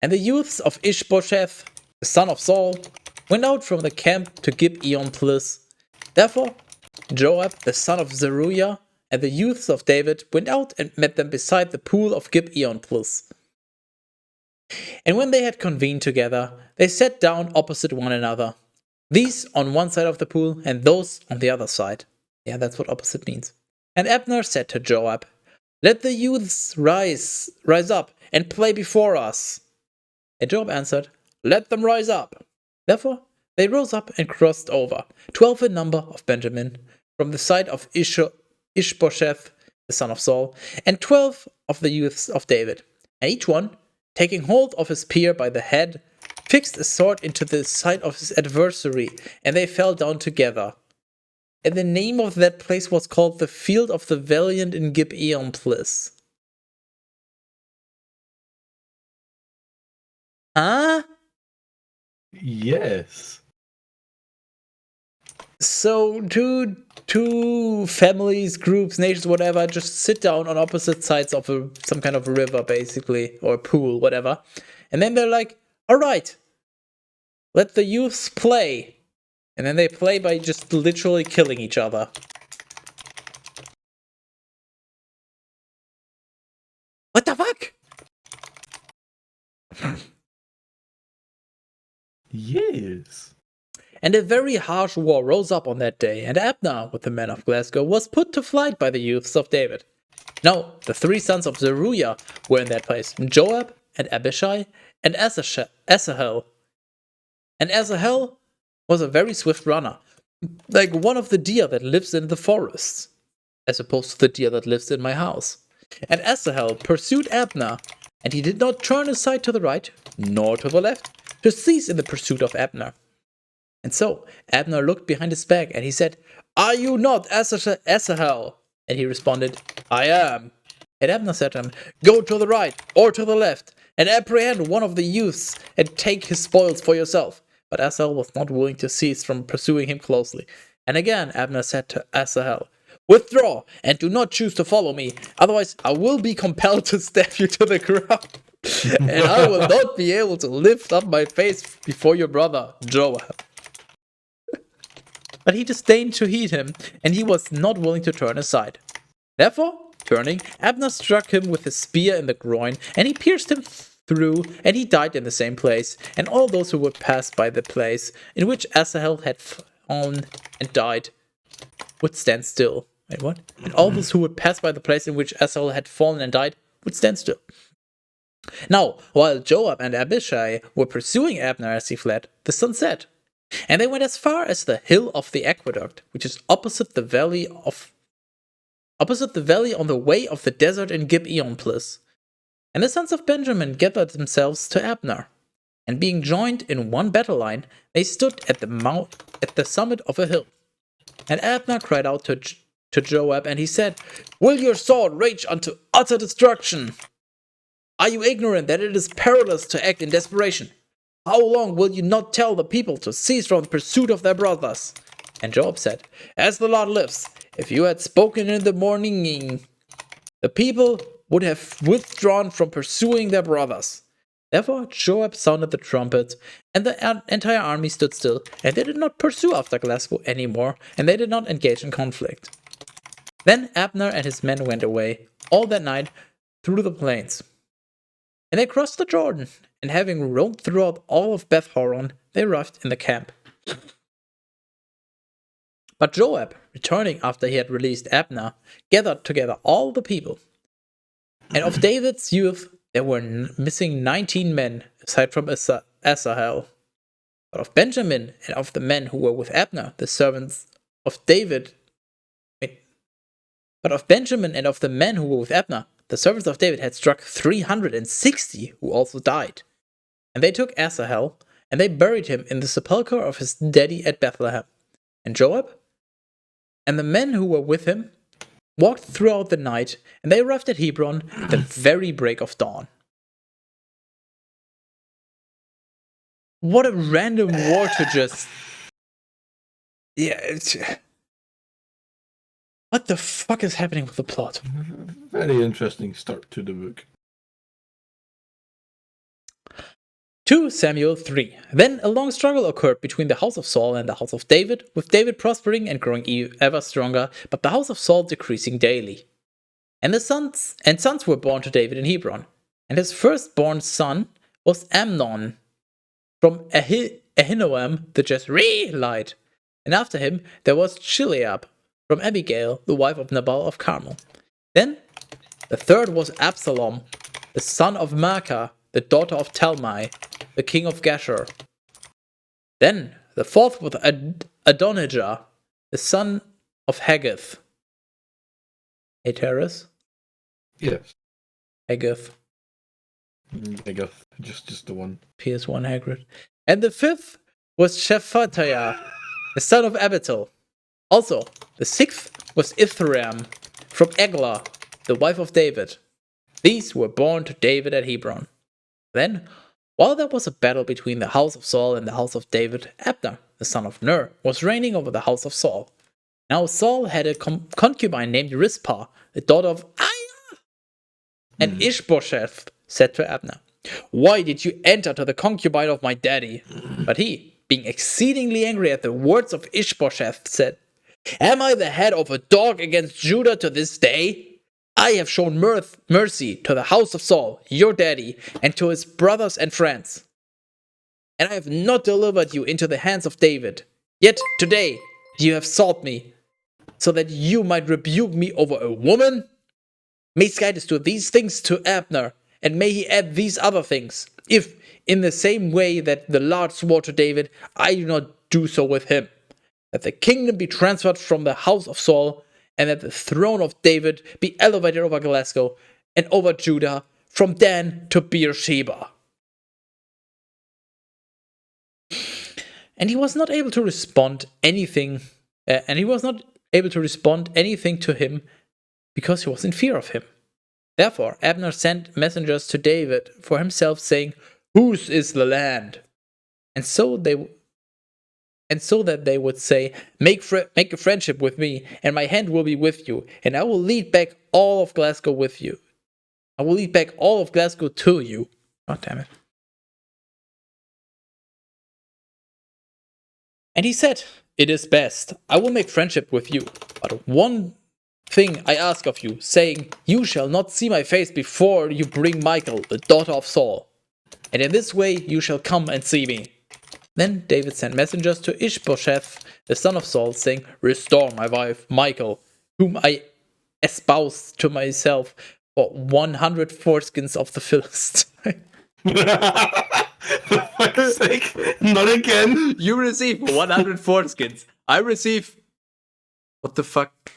and the youths of Ishbosheth, the son of Saul, went out from the camp to Gibeon Plis. Therefore, Joab, the son of Zeruiah, and the youths of David went out and met them beside the pool of Gibeon Plis. And when they had convened together, they sat down opposite one another, these on one side of the pool and those on the other side. Yeah, that's what opposite means. And Abner said to Joab, Let the youths rise up and play before us. And Joab answered, Let them rise up. Therefore, they rose up and crossed over, 12 in number of Benjamin, from the side of Ishbosheth, the son of Saul, and 12 of the youths of David. And each one, taking hold of his spear by the head, fixed a sword into the side of his adversary, and they fell down together. And the name of that place was called the Field of the Valiant in Gibeon Plis. Huh? Yes. So two families, groups, nations, whatever, just sit down on opposite sides of some kind of river, basically, or a pool, whatever. And then they're like, all right, let the youths play. And then they play by just literally killing each other. What the fuck? Yes. And a very harsh war rose up on that day, and Abner, with the men of Glasgow, was put to flight by the youths of David. Now, the 3 sons of Zeruiah were in that place, Joab, and Abishai, and Asahel. And Asahel was a very swift runner, like one of the deer that lives in the forests, as opposed to the deer that lives in my house. And Asahel pursued Abner, and he did not turn aside to the right, nor to the left, to cease in the pursuit of Abner. And so Abner looked behind his back, and he said, Are you not Asahel? And he responded, I am. And Abner said to him, Go to the right or to the left, and apprehend one of the youths, and take his spoils for yourself. But Asahel was not willing to cease from pursuing him closely. And again Abner said to Asahel, Withdraw, and do not choose to follow me, otherwise I will be compelled to stab you to the ground. And I will not be able to lift up my face before your brother Joab. but he disdained to heed him, and he was not willing to turn aside. Therefore, turning, Abner struck him with his spear in the groin, and he pierced him through, and he died in the same place. And all those who would pass by the place in which Asahel had fallen and died would stand still. Wait, what? And all those who would pass by the place in which Asahel had fallen and died would stand still. Now, while Joab and Abishai were pursuing Abner as he fled, the sun set, and they went as far as the hill of the aqueduct, which is opposite the valley on the way of the desert in Gibeon Plus. And the sons of Benjamin gathered themselves to Abner, and being joined in one battle line, they stood at the summit of a hill. And Abner cried out to Joab, and he said, "Will your sword rage unto utter destruction? Are you ignorant that it is perilous to act in desperation? How long will you not tell the people to cease from the pursuit of their brothers?" And Joab said, "As the Lord lives, if you had spoken in the morning, the people would have withdrawn from pursuing their brothers." Therefore Joab sounded the trumpet, and the entire army stood still, and they did not pursue after Glasgow any more, and they did not engage in conflict. Then Abner and his men went away all that night through the plains. And they crossed the Jordan, and having roamed throughout all of Beth Horon, they arrived in the camp. But Joab, returning after he had released Abner, gathered together all the people. And of David's youth there were missing 19 men, aside from Asahel. But of Benjamin and of the men who were with Abner, the servants of David. But of Benjamin and of the men who were with Abner, the servants of David had struck 360 who also died. And they took Asahel, and they buried him in the sepulchre of his daddy at Bethlehem. And Joab and the men who were with him walked throughout the night, and they arrived at Hebron at the very break of dawn. What a random war to just... Yeah, what the fuck is happening with the plot? Very interesting start to the book. 2 Samuel 3. Then a long struggle occurred between the house of Saul and the house of David, with David prospering and growing ever stronger, but the house of Saul decreasing daily. And sons were born to David in Hebron. And his firstborn son was Amnon from Ahinoam the Jezreelite. And after him there was Chileab from Abigail, the wife of Nabal of Carmel. Then the third was Absalom, the son of Maacah, the daughter of Talmai, the king of Geshur. Then the fourth was Adonijah, the son of Haggith. Hey, Teras? Yes. Haggith. Haggith. Just the one. PS1 Hagrid. And the fifth was Shephatiah, the son of Abital. Also, the sixth was Ithream from Eglah, the wife of David. These were born to David at Hebron. Then, while there was a battle between the house of Saul and the house of David, Abner, the son of Ner, was reigning over the house of Saul. Now Saul had a concubine named Rizpah, the daughter of Aiah. And Ishbosheth said to Abner, "Why did you enter to the concubine of my daddy?" But he, being exceedingly angry at the words of Ishbosheth, said, "Am I the head of a dog against Judah to this day? I have shown mercy to the house of Saul, your daddy, and to his brothers and friends. And I have not delivered you into the hands of David. Yet today you have sought me, so that you might rebuke me over a woman? May Skytis do these things to Abner, and may he add these other things, if, in the same way that the Lord swore to David, I do not do so with him. That the kingdom be transferred from the house of Saul, and that the throne of David be elevated over Glasgow and over Judah, from Dan to Beersheba." And he was not able to respond anything, to him, because he was in fear of him. Therefore Abner sent messengers to David for himself, saying, "Whose is the land?" And so that they would say, make a friendship with me, and my hand will be with you, and I will lead back all of Glasgow with you. I will lead back all of Glasgow to you. God damn it. And he said, "It is best. I will make friendship with you. But one thing I ask of you, saying, you shall not see my face before you bring Michal, the daughter of Saul. And in this way you shall come and see me." Then David sent messengers to Ishbosheth, the son of Saul, saying, "Restore my wife Michal, whom I espoused to myself for 100 foreskins of the Philistine." For fuck's sake, not again. You receive 100 foreskins. I receive... What the fuck?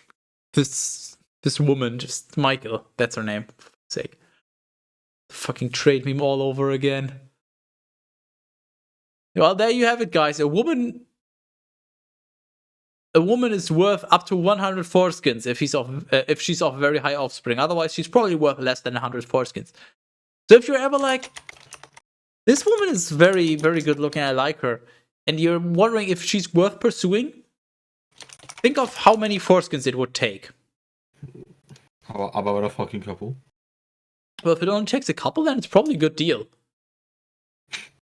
This woman, just Michal, that's her name, for fuck's sake. Fucking trade meme all over again. Well, there you have it, guys. A woman is worth up to 100 foreskins if she's of very high offspring. Otherwise, she's probably worth less than 100 foreskins. So if you're ever like, this woman is very, very good looking, I like her, and you're wondering if she's worth pursuing, think of how many foreskins it would take. How about a fucking couple? Well, if it only takes a couple, then it's probably a good deal.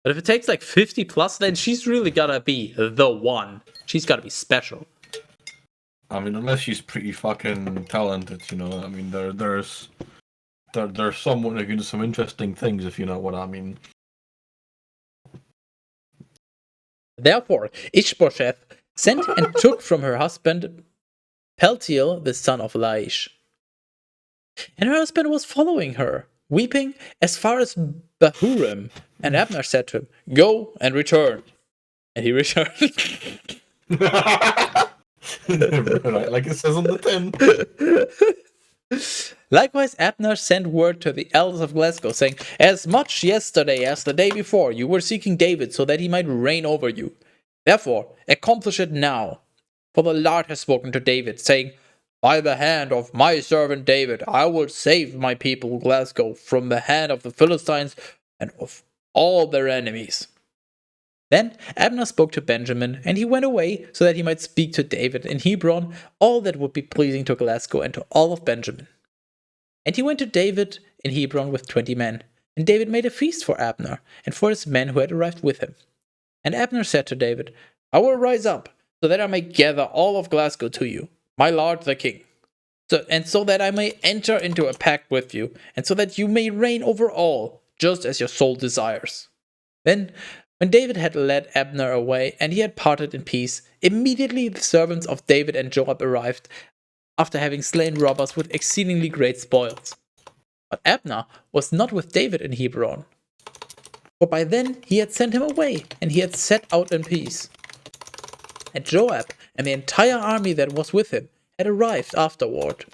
But if it takes like 50 plus, then she's really gotta be the one. She's gotta be special. I mean, unless she's pretty fucking talented, you know. I mean, there's someone who can do some interesting things, if you know what I mean. Therefore, Ishbosheth sent and took from her husband Peltiel, the son of Laish. And her husband was following her, weeping as far as Bahurim. And Abner said to him, "Go and return." And he returned. Right, like it says on the tin. Likewise, Abner sent word to the elders of Glasgow, saying, "As much yesterday as the day before, you were seeking David so that he might reign over you. Therefore, accomplish it now. For the Lord has spoken to David, saying, by the hand of my servant David, I will save my people Glasgow from the hand of the Philistines and of all their enemies." Then Abner spoke to Benjamin, and he went away so that he might speak to David in Hebron all that would be pleasing to Glasgow and to all of Benjamin. And he went to David in Hebron with 20 men. And David made a feast for Abner and for his men who had arrived with him. And Abner said to David, "I will rise up so that I may gather all of Glasgow to you, my lord the king, so that I may enter into a pact with you, and so that you may reign over all, just as your soul desires." Then, when David had led Abner away, and he had parted in peace, immediately the servants of David and Joab arrived, after having slain robbers with exceedingly great spoils. But Abner was not with David in Hebron, for by then he had sent him away, and he had set out in peace. And Joab and the entire army that was with him had arrived afterward.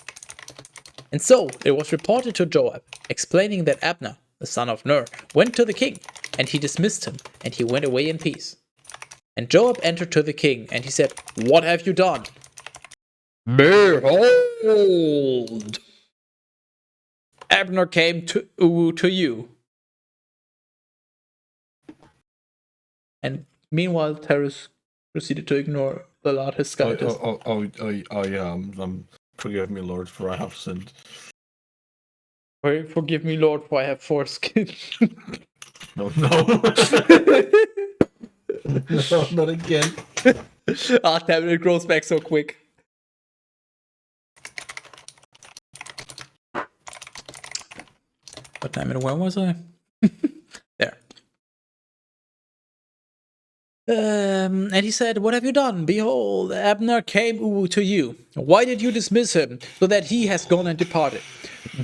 And so it was reported to Joab, explaining that Abner, the son of Ner, went to the king, and he dismissed him, and he went away in peace. And Joab entered to the king, and he said, "What have you done?" "Behold, Abner came to you." And meanwhile, Teras proceeded to ignore the Lord his Skytis. Oh, yeah. Forgive me, Lord, for I have sinned. Forgive me, Lord, for I have foreskin. No. No, not again. Ah, damn it grows back so quick. But damn it, where was I? There. And he said, "What have you done? Behold, Abner came to you. Why did you dismiss him, so that he has gone and departed?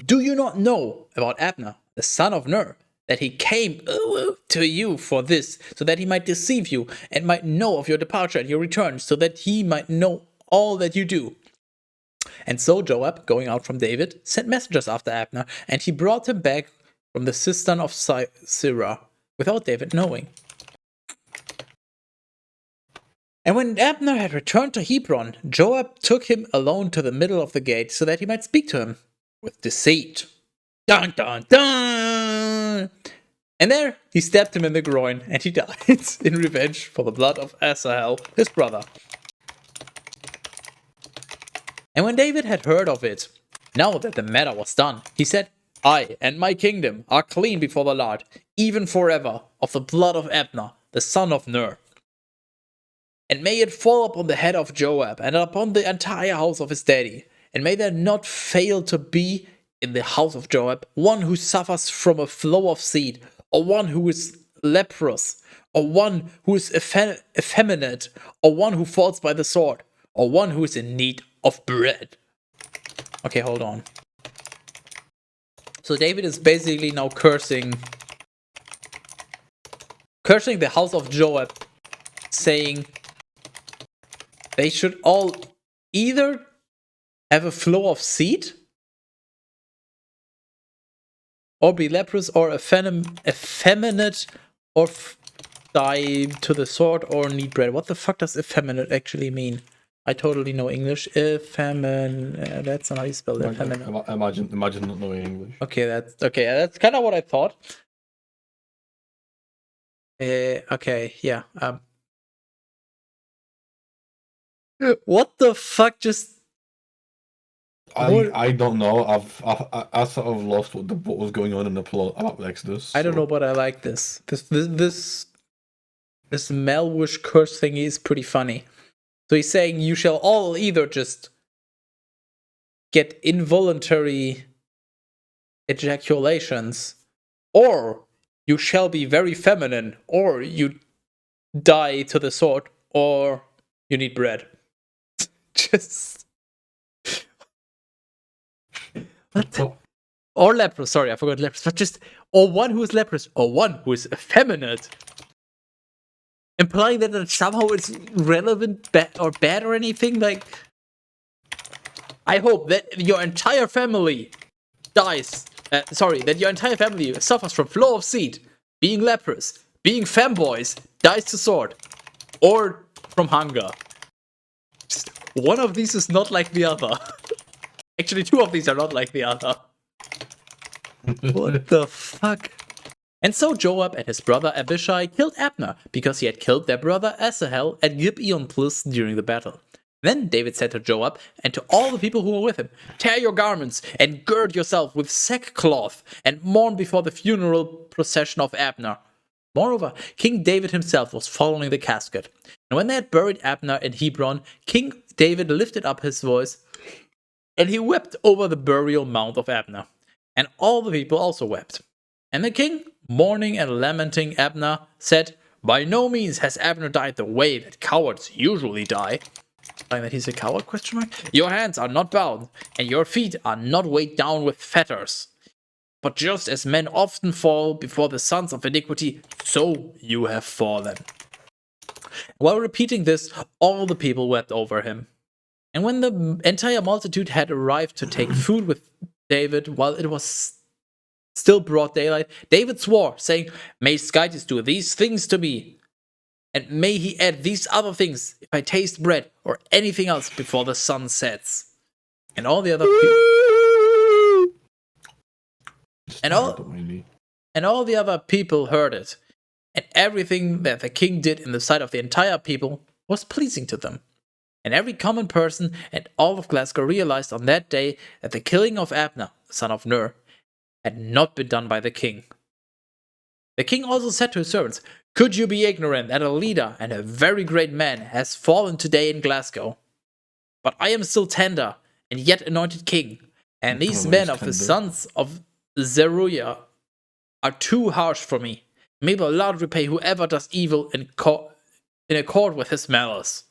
Do you not know about Abner, the son of Ner, that he came to you for this, so that he might deceive you, and might know of your departure and your return, so that he might know all that you do?" And so Joab, going out from David, sent messengers after Abner, and he brought him back from the cistern of Sirah, without David knowing. And when Abner had returned to Hebron, Joab took him alone to the middle of the gate, so that he might speak to him with deceit. Dun dun dun! And there he stabbed him in the groin, and he died in revenge for the blood of Asahel, his brother. And when David had heard of it, now that the matter was done, he said, "I and my kingdom are clean before the Lord, even forever, of the blood of Abner, the son of Ner." And may it fall upon the head of Joab, and upon the entire house of his daddy. And may there not fail to be in the house of Joab one who suffers from a flow of seed, or one who is leprous, or one who is effeminate, or one who falls by the sword, or one who is in need of bread. Okay, hold on. So David is basically now cursing the house of Joab, saying they should all either have a flow of seed, or be leprous, or effeminate, or die to the sword, or need bread. What the fuck does effeminate actually mean? I totally know English. Effeminate. That's not how you spell it. Effeminate. Imagine not knowing English. Okay, that's kind of what I thought. Okay, yeah. What the fuck just... I don't know. I sort of lost what was going on in the plot about Exodus. I don't know, but I like this. This Melwish curse thingy is pretty funny. So he's saying you shall all either just get involuntary ejaculations, or you shall be very feminine, or you die to the sword, or you need bread. Just... What? Or leprous, sorry, I forgot leprous. But just, or one who is leprous, or one who is effeminate. Implying that somehow it's relevant or bad or anything. Like, I hope that your entire family dies. That your entire family suffers from flow of seed, being leprous, being femboys, dies to sword, or from hunger. Just one of these is not like the other. Actually, two of these are not like the other. What the fuck? And so Joab and his brother Abishai killed Abner, because he had killed their brother Asahel at Gibeon Plus during the battle. Then David said to Joab and to all the people who were with him, "Tear your garments and gird yourself with sackcloth and mourn before the funeral procession of Abner." Moreover, King David himself was following the casket. And when they had buried Abner in Hebron, King David lifted up his voice, and he wept over the burial mound of Abner. And all the people also wept. And the king, mourning and lamenting Abner, said, "By no means has Abner died the way that cowards usually die." Like that he's a coward, ? "Your hands are not bound, and your feet are not weighed down with fetters. But just as men often fall before the sons of iniquity, so you have fallen." While repeating this, all the people wept over him. And when the entire multitude had arrived to take food with David while it was still broad daylight, David swore, saying, "May Skytis do these things to me, and may he add these other things if I taste bread or anything else before the sun sets." And all the other people... And all the other people heard it. And everything that the king did in the sight of the entire people was pleasing to them. And every common person and all of Glasgow realized on that day that the killing of Abner, son of Ner, had not been done by the king. The king also said to his servants, "Could you be ignorant that a leader and a very great man has fallen today in Glasgow? But I am still tender and yet anointed king, and these men of the sons of Zeruiah are too harsh for me. May the Lord repay whoever does evil in accord with his malice."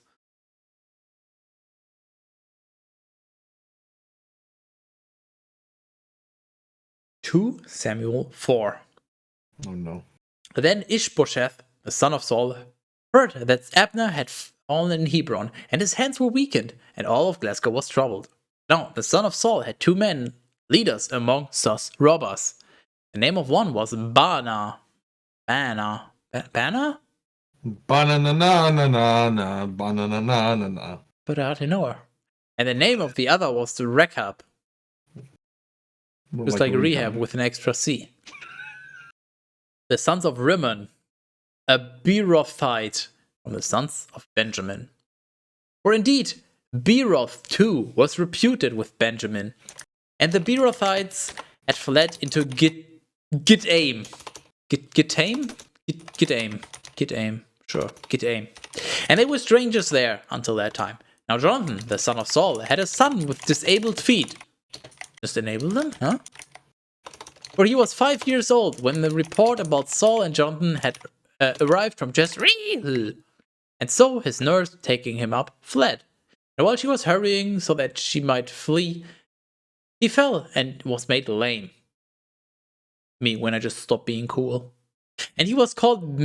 2 Samuel 4. Oh no. Then Ishbosheth, the son of Saul, heard that Abner had fallen in Hebron, and his hands were weakened, and all of Glasgow was troubled. Now the son of Saul had 2 men, leaders among sus robbers. The name of one was Baana. Baana? Banana. But I didn't know her. And the name of the other was Rechab. Just like Rehab with an extra C. The sons of Rimmon, a Beerothite from the sons of Benjamin. For indeed, Beeroth too was reputed with Benjamin. And the Beerothites had fled into Gitaim. Gitaim? Gitaim. Sure, Gitaim. And they were strangers there until that time. Now Jonathan, the son of Saul, had a son with disabled feet. Just enable them, huh? For he was 5 years old when the report about Saul and Jonathan had arrived from Jezreel. And so his nurse, taking him up, fled. And while she was hurrying so that she might flee, he fell and was made lame. Me, when I just stopped being cool. And he was called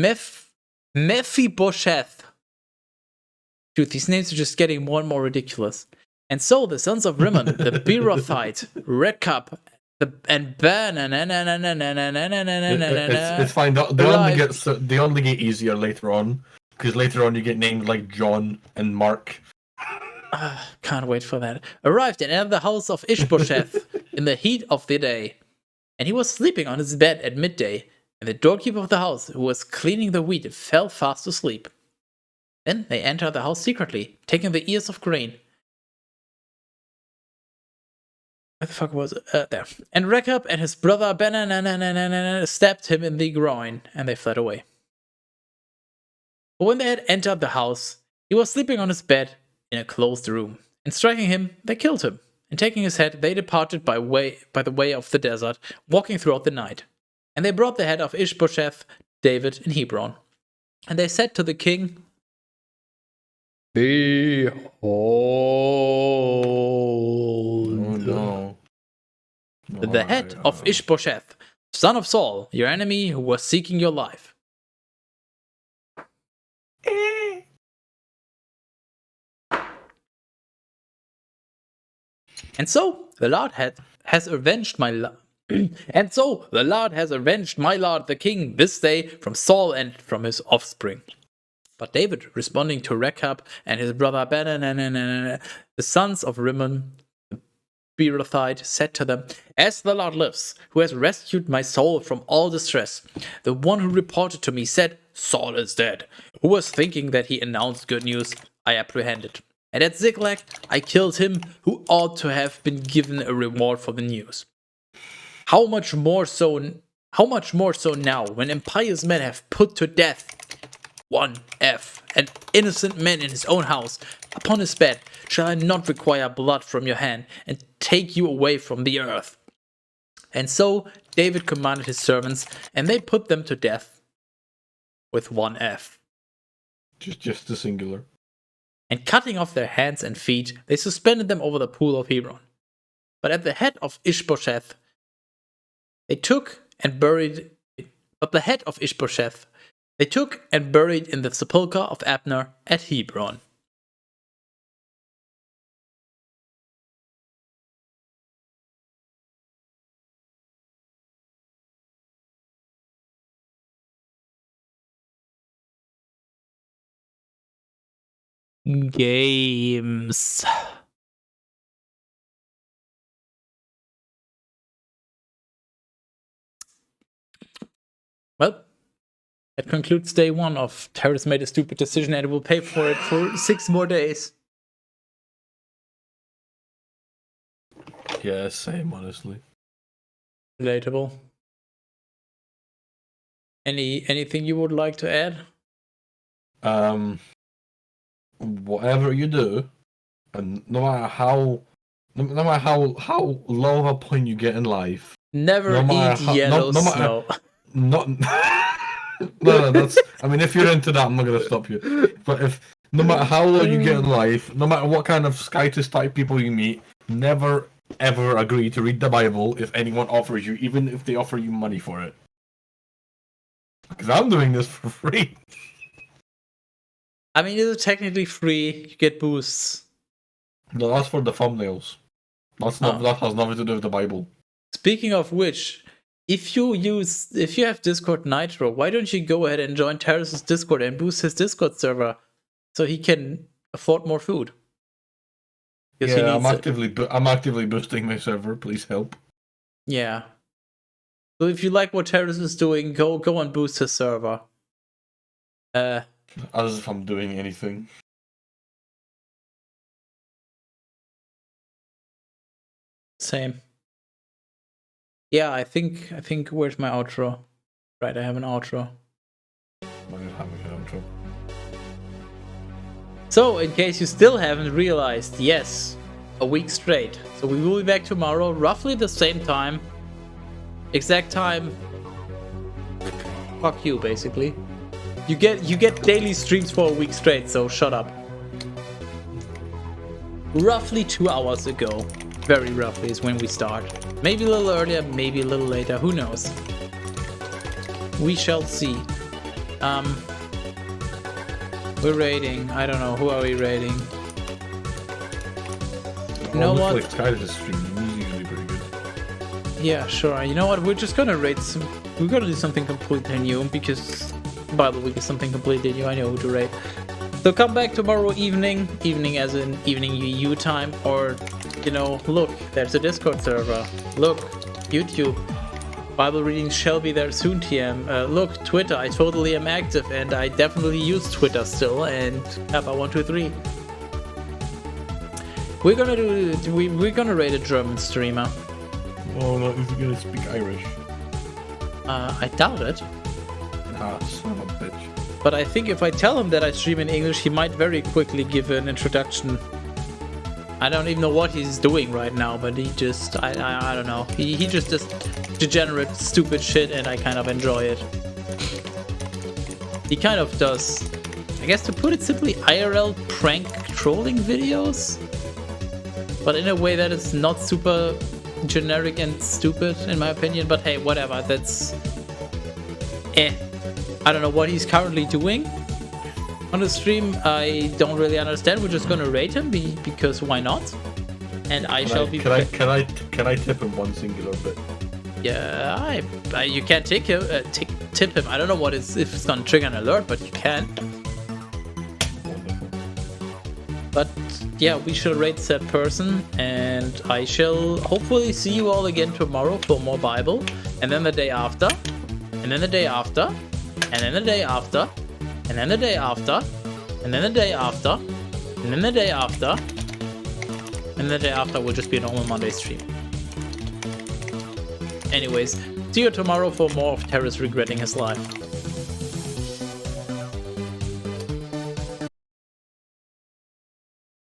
Mephibosheth. Dude, these names are just getting more and more ridiculous. And so the sons of Rimmon, the Beerothite, Rechab, and Ben, it's fine. They only get easier later on, because later on you get named like John and Mark. Can't wait for that. Arrived and entered the house of Ishbosheth in the heat of the day. And he was sleeping on his bed at midday. And the doorkeeper of the house, who was cleaning the wheat, fell fast asleep. Then they entered the house secretly, taking the ears of grain. Where the fuck was it? There. And Rechab and his brother Ben stabbed him in the groin, and they fled away. But when they had entered the house, he was sleeping on his bed in a closed room. And striking him, they killed him. And taking his head, they departed by the way of the desert, walking throughout the night. And they brought the head of Ishbosheth, David, in Hebron. And they said to the king, Behold. Oh no. The head of Ishbosheth, son of Saul, your enemy who was seeking your life. And so the Lord has avenged my lord the king this day from Saul and from his offspring. But David, responding to Rechab and his brother Ben, the sons of Rimmon, the Beerothite, said to them, As the Lord lives, who has rescued my soul from all distress, the one who reported to me said, Saul is dead. Who was thinking that he announced good news, I apprehended. And at Ziklag, I killed him who ought to have been given a reward for the news. How much more so now, when impious men have put to death an innocent man in his own house, upon his bed, shall I not require blood from your hand, and take you away from the earth? And so David commanded his servants, and they put them to death with one F. Just the singular. And cutting off their hands and feet, they suspended them over the pool of Hebron. But at the head of Ishbosheth, they took and buried in the sepulchre of Abner at Hebron. Games. Well, that concludes day 1 of Teras made a stupid decision and will pay for it for 6 more days. Yeah, same, honestly. Relatable. Anything you would like to add? Whatever you do, and no matter how low of a point you get in life, Never eat yellow snow. No, that's. I mean, if you're into that, I'm not gonna stop you. But no matter how low you get in life, no matter what kind of Skytis type people you meet, never ever agree to read the Bible if anyone offers you, even if they offer you money for it. Because I'm doing this for free. I mean, it's technically free. You get boosts. No, that's for the thumbnails. That has nothing to do with the Bible. Speaking of which, if you have Discord Nitro, why don't you go ahead and join Teras' Discord and boost his Discord server so he can afford more food? Yeah, I'm actively boosting my server. Please help. Yeah. So if you like what Teras is doing, go and boost his server. As if I'm doing anything. Same. Yeah, I think where's my outro? Right, I have an outro. I don't have an outro. So, in case you still haven't realized, yes, a week straight. So we will be back tomorrow, roughly the same time. Exact time. Fuck you, basically. You get daily streams for a week straight, so shut up. Roughly 2 hours ago. Very roughly is when we start. Maybe a little earlier, maybe a little later, who knows? We shall see. We're raiding. I don't know. Who are we raiding? You know what? Like Skytis stream is usually pretty good. Yeah, sure. You know what? We're just gonna raid some. We're gonna do something completely new because by the week is something completely new. I know who to raid. So come back tomorrow evening. Evening as in evening EU time, or you know, look, there's a Discord server. Look, YouTube. Bible readings shall be there soon, TM. Look, Twitter, I totally am active and I definitely use Twitter still, and Kappa123. We're gonna raid a German streamer. Oh no, is he gonna speak Irish? I doubt it. Ah, son of a bitch. But I think if I tell him that I stream in English, he might very quickly give an introduction. I don't even know what he's doing right now, but he just, I don't know. He just does degenerate, stupid shit, and I kind of enjoy it. He kind of does, I guess to put it simply, IRL prank trolling videos, but in a way that is not super generic and stupid, in my opinion. But hey, whatever, that's I don't know what he's currently doing on the stream. I don't really understand. We're just gonna rate him because why not? And Can I tip him one singular bit? Yeah, you can tip him. Tip him. I don't know what if it's gonna trigger an alert, but you can. But yeah, we shall rate said person, and I shall hopefully see you all again tomorrow for more Bible, and then the day after, and then the day after, and then the day after, and then the day after, and then the day after, and then the day after, and the day after will just be a normal Monday stream. Anyways, see you tomorrow for more of Teras regretting his life.